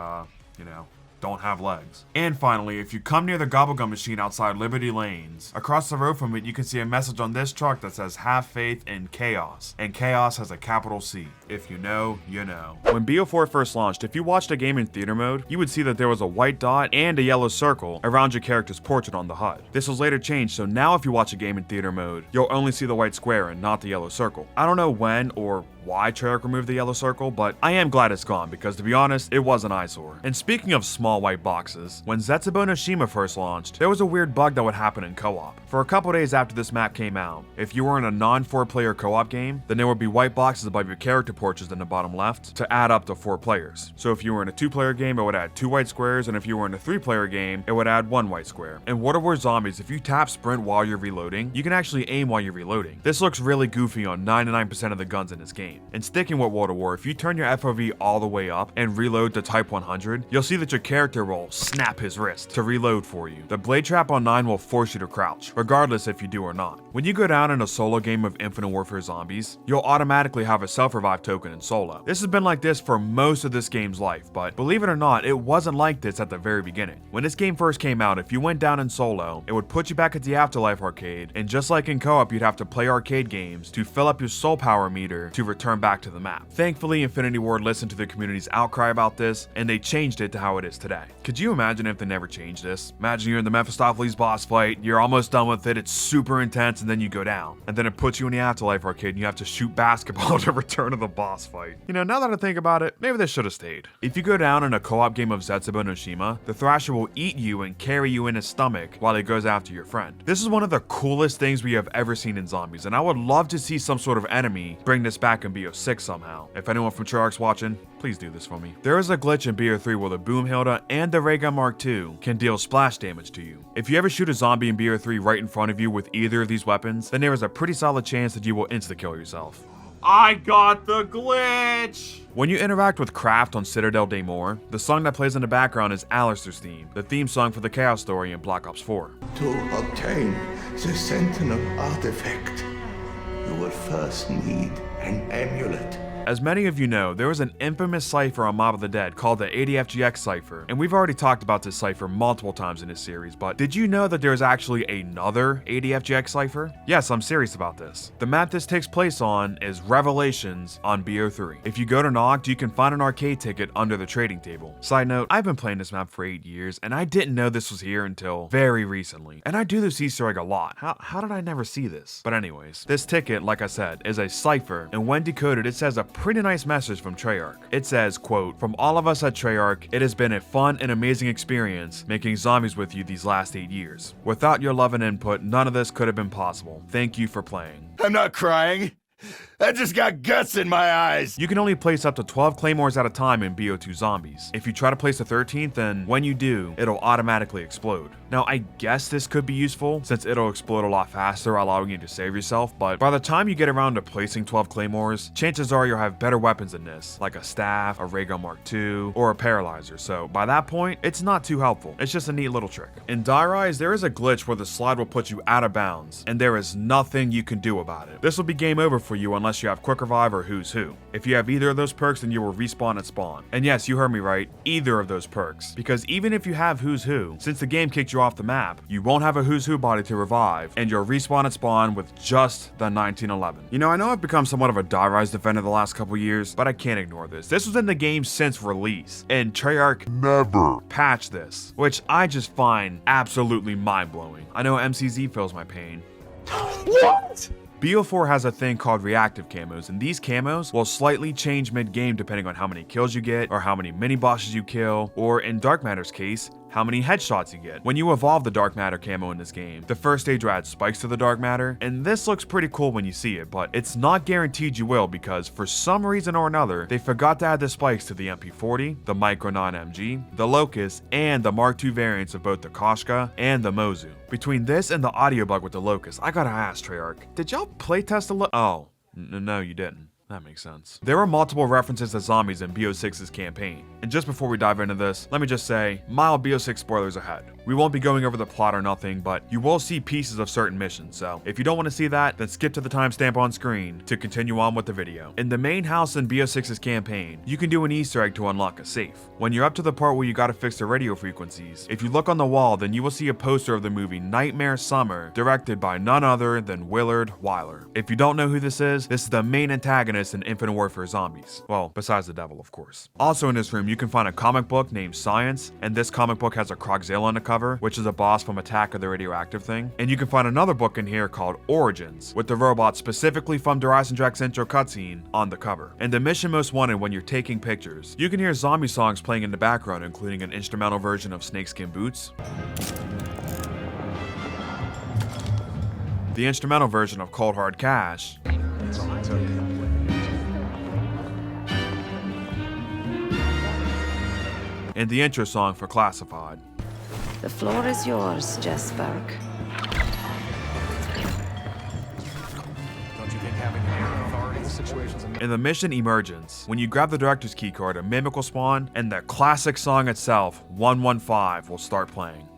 don't have legs. And finally, if you come near the Gobblegum machine outside Liberty Lanes, across the road from it you can see a message on this truck that says "Have faith in chaos," and chaos has a capital C. If you know, you know. When BO4 first launched, if you watched a game in theater mode, you would see that there was a white dot and a yellow circle around your character's portrait on the HUD. This was later changed, so now if you watch a game in theater mode, you'll only see the white square and not the yellow circle. I don't know when or why Treyarch removed the yellow circle, but I am glad it's gone because, to be honest, it was an eyesore. And speaking of small white boxes, when Zetsubou no Shima first launched, there was a weird bug that would happen in co-op. For a couple days after this map came out, if you were in a non-4-player co-op game, then there would be white boxes above your character portraits in the bottom left to add up to 4 players. So if you were in a 2-player game, it would add 2 white squares, and if you were in a 3-player game, it would add 1 white square. In World War Zombies, if you tap sprint while you're reloading, you can actually aim while you're reloading. This looks really goofy on 99% of the guns in this game. And sticking with World War, if you turn your FOV all the way up and reload to Type 100, you'll see that your character will snap his wrist to reload for you. The blade trap on 9 will force you to crouch, regardless if you do or not. When you go down in a solo game of Infinite Warfare Zombies, you'll automatically have a self-revive token in solo. This has been like this for most of this game's life, but believe it or not, it wasn't like this at the very beginning. When this game first came out, if you went down in solo, it would put you back at the Afterlife arcade, and just like in co-op, you'd have to play arcade games to fill up your soul power meter to return back to the map. Thankfully, Infinity Ward listened to the community's outcry about this, and they changed it to how it is today. Could you imagine if they never changed this? Imagine you're in the Mephistopheles boss fight, you're almost done with it, it's super intense, and then you go down. And then it puts you in the Afterlife arcade, and you have to shoot basketball to return to the boss fight. You know, now that I think about it, maybe this should have stayed. If you go down in a co-op game of Zetsubou no Shima, the Thrasher will eat you and carry you in his stomach while he goes after your friend. This is one of the coolest things we have ever seen in zombies, and I would love to see some sort of enemy bring this back in BO6 somehow. If anyone from Treyarch's watching, please do this for me. There is a glitch in BO3 where the Boom Hilda and the Ray Gun Mark II can deal splash damage to you. If you ever shoot a zombie in BO3 right in front of you with either of these weapons, then there is a pretty solid chance that you will insta-kill yourself. I got the glitch! When you interact with Kraft on Citadel Day More, the song that plays in the background is Alistair's theme, the theme song for the Chaos story in Black Ops 4. To obtain the Sentinel artifact, you will first need an amulet. As many of you know, there was an infamous cipher on Mob of the Dead called the ADFGX cipher, and we've already talked about this cipher multiple times in this series, but did you know that there's actually another ADFGX cipher? Yes, I'm serious about this. The map this takes place on is Revelations on BO3. If you go to Noct, you can find an arcade ticket under the trading table. Side note, I've been playing this map for 8 years, and I didn't know this was here until very recently. And I do this Easter egg a lot. How did I never see this? But anyways, this ticket, like I said, is a cipher, and when decoded, it says a pretty nice message from Treyarch. It says, quote, "From all of us at Treyarch, it has been a fun and amazing experience making zombies with you these last 8 years. Without your love and input, none of this could have been possible. Thank you for playing." I'm not crying. I just got guts in my eyes. You can only place up to 12 claymores at a time in BO2 zombies. If you try to place a 13th, then when you do, it'll automatically explode. Now, I guess this could be useful since it'll explode a lot faster, allowing you to save yourself, but by the time you get around to placing 12 claymores, chances are you'll have better weapons than this, like a staff, a ray gun Mark II, or a paralyzer, so by that point, it's not too helpful. It's just a neat little trick. In Die Rise, there is a glitch where the slide will put you out of bounds, and there is nothing you can do about it. This will be game over for you unless you have Quick Revive or Who's Who. If you have either of those perks, then you will respawn at spawn. And yes, you heard me right, either of those perks. Because even if you have Who's Who, since the game kicked you off the map, you won't have a Who's Who body to revive, and you'll respawn at spawn with just the 1911. You know, I know I've become somewhat of a Die Rise defender the last couple years, but I can't ignore this. This was in the game since release, and Treyarch never patched this, which I just find absolutely mind-blowing. I know MCZ feels my pain. What? BO4 has a thing called reactive camos, and these camos will slightly change mid-game depending on how many kills you get, or how many mini-bosses you kill, or in Dark Matter's case, how many headshots you get. When you evolve the Dark Matter camo in this game, the first stage will add spikes to the Dark Matter, and this looks pretty cool when you see it, but it's not guaranteed you will because for some reason or another, they forgot to add the spikes to the MP40, the Micro 9 MG, the Locust, and the Mark II variants of both the Koshka and the Mozu. Between this and the audio bug with the Locust, I gotta ask Treyarch, did y'all playtest Oh, no you didn't. That makes sense. There are multiple references to zombies in BO6's campaign, and just before we dive into this, let me just say, mild BO6 spoilers ahead. We won't be going over the plot or nothing, but you will see pieces of certain missions, so if you don't want to see that, then skip to the timestamp on screen to continue on with the video. In the main house in BO6's campaign, you can do an Easter egg to unlock a safe. When you're up to the part where you gotta fix the radio frequencies, if you look on the wall, then you will see a poster of the movie Nightmare Summer, directed by none other than Willard Wyler. If you don't know who this is the main antagonist antagonists in Infinite Warfare Zombies. Well, besides the devil, of course. Also in this room, you can find a comic book named Science, and this comic book has a Krogzilla on the cover, which is a boss from Attack of the Radioactive thing. And you can find another book in here called Origins, with the robot specifically from the Eisendrache intro cutscene on the cover. And the mission most wanted when you're taking pictures. You can hear zombie songs playing in the background, including an instrumental version of Snakeskin Boots, the instrumental version of Cold Hard Cash, and the intro song for Classified. The floor is yours, Jesperk. In the mission Emergence, when you grab the director's keycard, a mimic will spawn, and the classic song itself, 115, will start playing.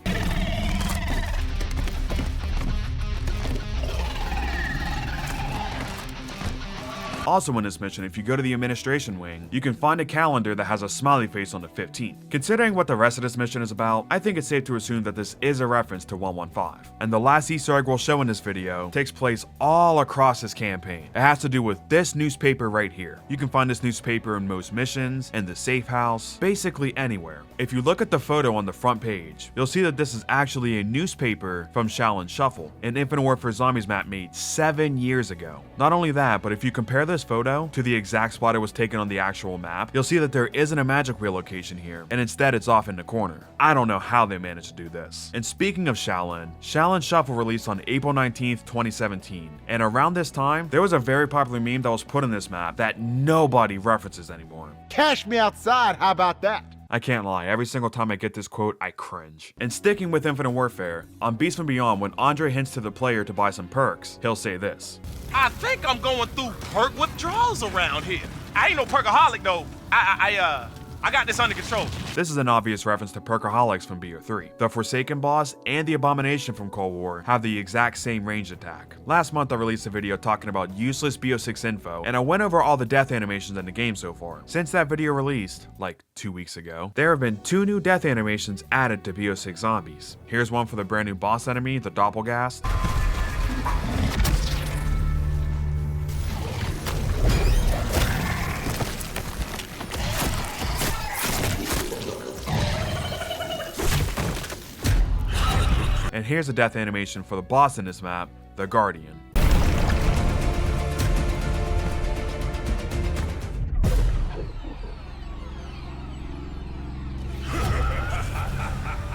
Also in this mission, if you go to the administration wing, you can find a calendar that has a smiley face on the 15th. Considering what the rest of this mission is about, I think it's safe to assume that this is a reference to 115. And the last Easter egg we'll show in this video takes place all across this campaign. It has to do with this newspaper right here. You can find this newspaper in most missions, in the safe house, basically anywhere. If you look at the photo on the front page, you'll see that this is actually a newspaper from Shaolin Shuffle, an Infinite Warfare Zombies map made 7 years ago. Not only that, but if you compare this photo to the exact spot it was taken on the actual map, you'll see that there isn't a magic wheel location here, and instead it's off in the corner. I don't know how they managed to do this. And speaking of Shaolin, Shaolin Shuffle released on April 19th, 2017, and around this time, there was a very popular meme that was put in this map that nobody references anymore. Cash me outside, how about that? I can't lie, every single time I get this quote, I cringe. And sticking with Infinite Warfare, on Beast from Beyond, when Andre hints to the player to buy some perks, he'll say this: I think I'm going through perk withdrawals around here. I ain't no perkaholic though. I got this under control. This is an obvious reference to Perkaholics from BO3. The Forsaken boss and the Abomination from Cold War have the exact same ranged attack. Last month I released a video talking about useless BO6 info, and I went over all the death animations in the game so far. Since that video released, like 2 weeks ago, there have been 2 new death animations added to BO6 Zombies. Here's one for the brand new boss enemy, the Doppelgast. And here's a death animation for the boss in this map, the Guardian.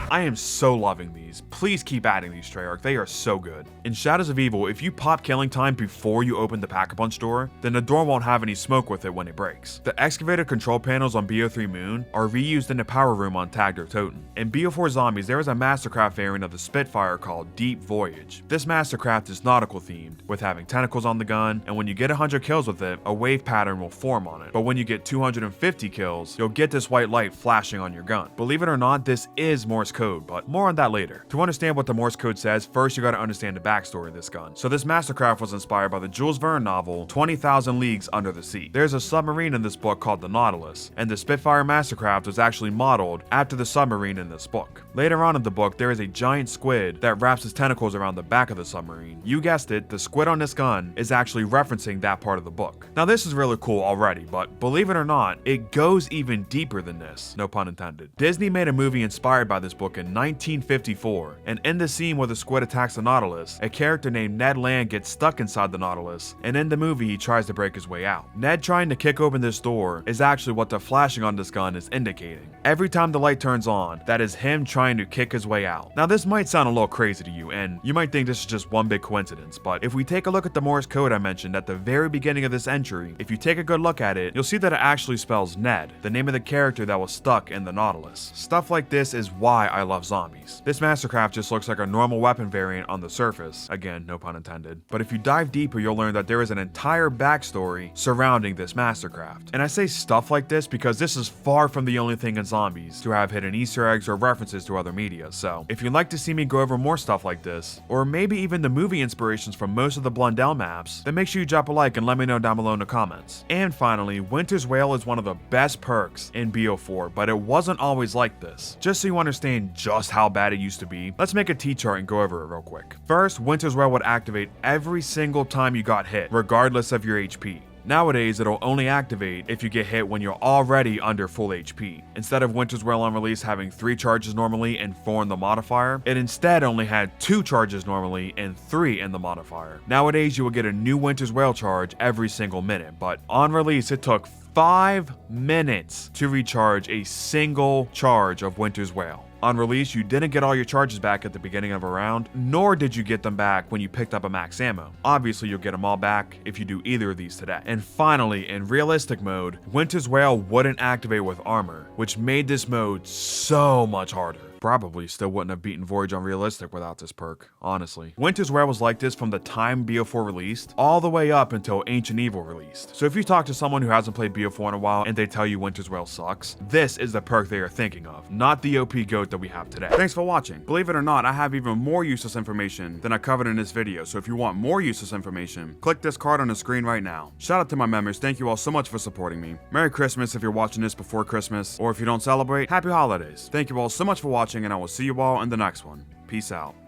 I am so loving these. Please keep adding these, Treyarch. They are so good. In Shadows of Evil, if you pop killing time before you open the Pack-a-Punch door, then the door won't have any smoke with it when it breaks. The excavated control panels on BO3 Moon are reused in the power room on Tagder Toten. In BO4 Zombies, there is a Mastercraft variant of the Spitfire called Deep Voyage. This Mastercraft is nautical themed, with having tentacles on the gun, and when you get 100 kills with it, a wave pattern will form on it. But when you get 250 kills, you'll get this white light flashing on your gun. Believe it or not, this is Morse code, but more on that later. To understand what the Morse code says, first you gotta understand the backstory of this gun. So this Mastercraft was inspired by the Jules Verne novel 20,000 Leagues Under the Sea. There's a submarine in this book called the Nautilus, and the Spitfire Mastercraft was actually modeled after the submarine in this book. Later on in the book, there is a giant squid that wraps its tentacles around the back of the submarine. You guessed it, the squid on this gun is actually referencing that part of the book. Now this is really cool already, but believe it or not, it goes even deeper than this, no pun intended. Disney made a movie inspired by this book in 1954, and in the scene where the squid attacks the Nautilus, a character named Ned Land gets stuck inside the Nautilus, and in the movie he tries to break his way out. Ned trying to kick open this door is actually what the flashing on this gun is indicating. Every time the light turns on, that is him trying to kick his way out. Now this might sound a little crazy to you, and you might think this is just one big coincidence, but if we take a look at the Morse code I mentioned at the very beginning of this entry, if you take a good look at it, you'll see that it actually spells Ned, the name of the character that was stuck in the Nautilus. Stuff like this is why I love zombies. This Mastercraft just looks like a normal weapon variant on the surface, again, no pun intended, but if you dive deeper you'll learn that there is an entire backstory surrounding this Mastercraft. And I say stuff like this because this is far from the only thing in zombies to have hidden Easter eggs or references to other media, so if you'd like to see me go over more stuff like this, or maybe even the movie inspirations from most of the Blundell maps, then make sure you drop a like and let me know down below in the comments. And finally, Winter's Wail is one of the best perks in BO4, but it wasn't always like this. Just so you understand just how bad it used to be, let's make a T-chart and go over it real quick. First, Winter's Wail would activate every single time you got hit, regardless of your HP. Nowadays, it'll only activate if you get hit when you're already under full HP. Instead of Winter's Wail on release having 3 charges normally and 4 in the modifier, it instead only had 2 charges normally and 3 in the modifier. Nowadays, you will get a new Winter's Wail charge every single minute, but on release, it took 5 minutes to recharge a single charge of Winter's Wail. On release, you didn't get all your charges back at the beginning of a round, nor did you get them back when you picked up a max ammo. Obviously, you'll get them all back if you do either of these today. And finally, in realistic mode, Winter's Wail wouldn't activate with armor, which made this mode so much harder. Probably still wouldn't have beaten Voyage on realistic without this perk, honestly. Winter's Wail was like this from the time BO4 released, all the way up until Ancient Evil released. So if you talk to someone who hasn't played BO4 in a while and they tell you Winter's Wail sucks, this is the perk they are thinking of, not the OP goat that we have today. Thanks for watching. Believe it or not, I have even more useless information than I covered in this video, so if you want more useless information, click this card on the screen right now. Shout out to my members, thank you all so much for supporting me. Merry Christmas if you're watching this before Christmas, or if you don't celebrate, Happy Holidays. Thank you all so much for watching, and I will see you all in the next one. Peace out.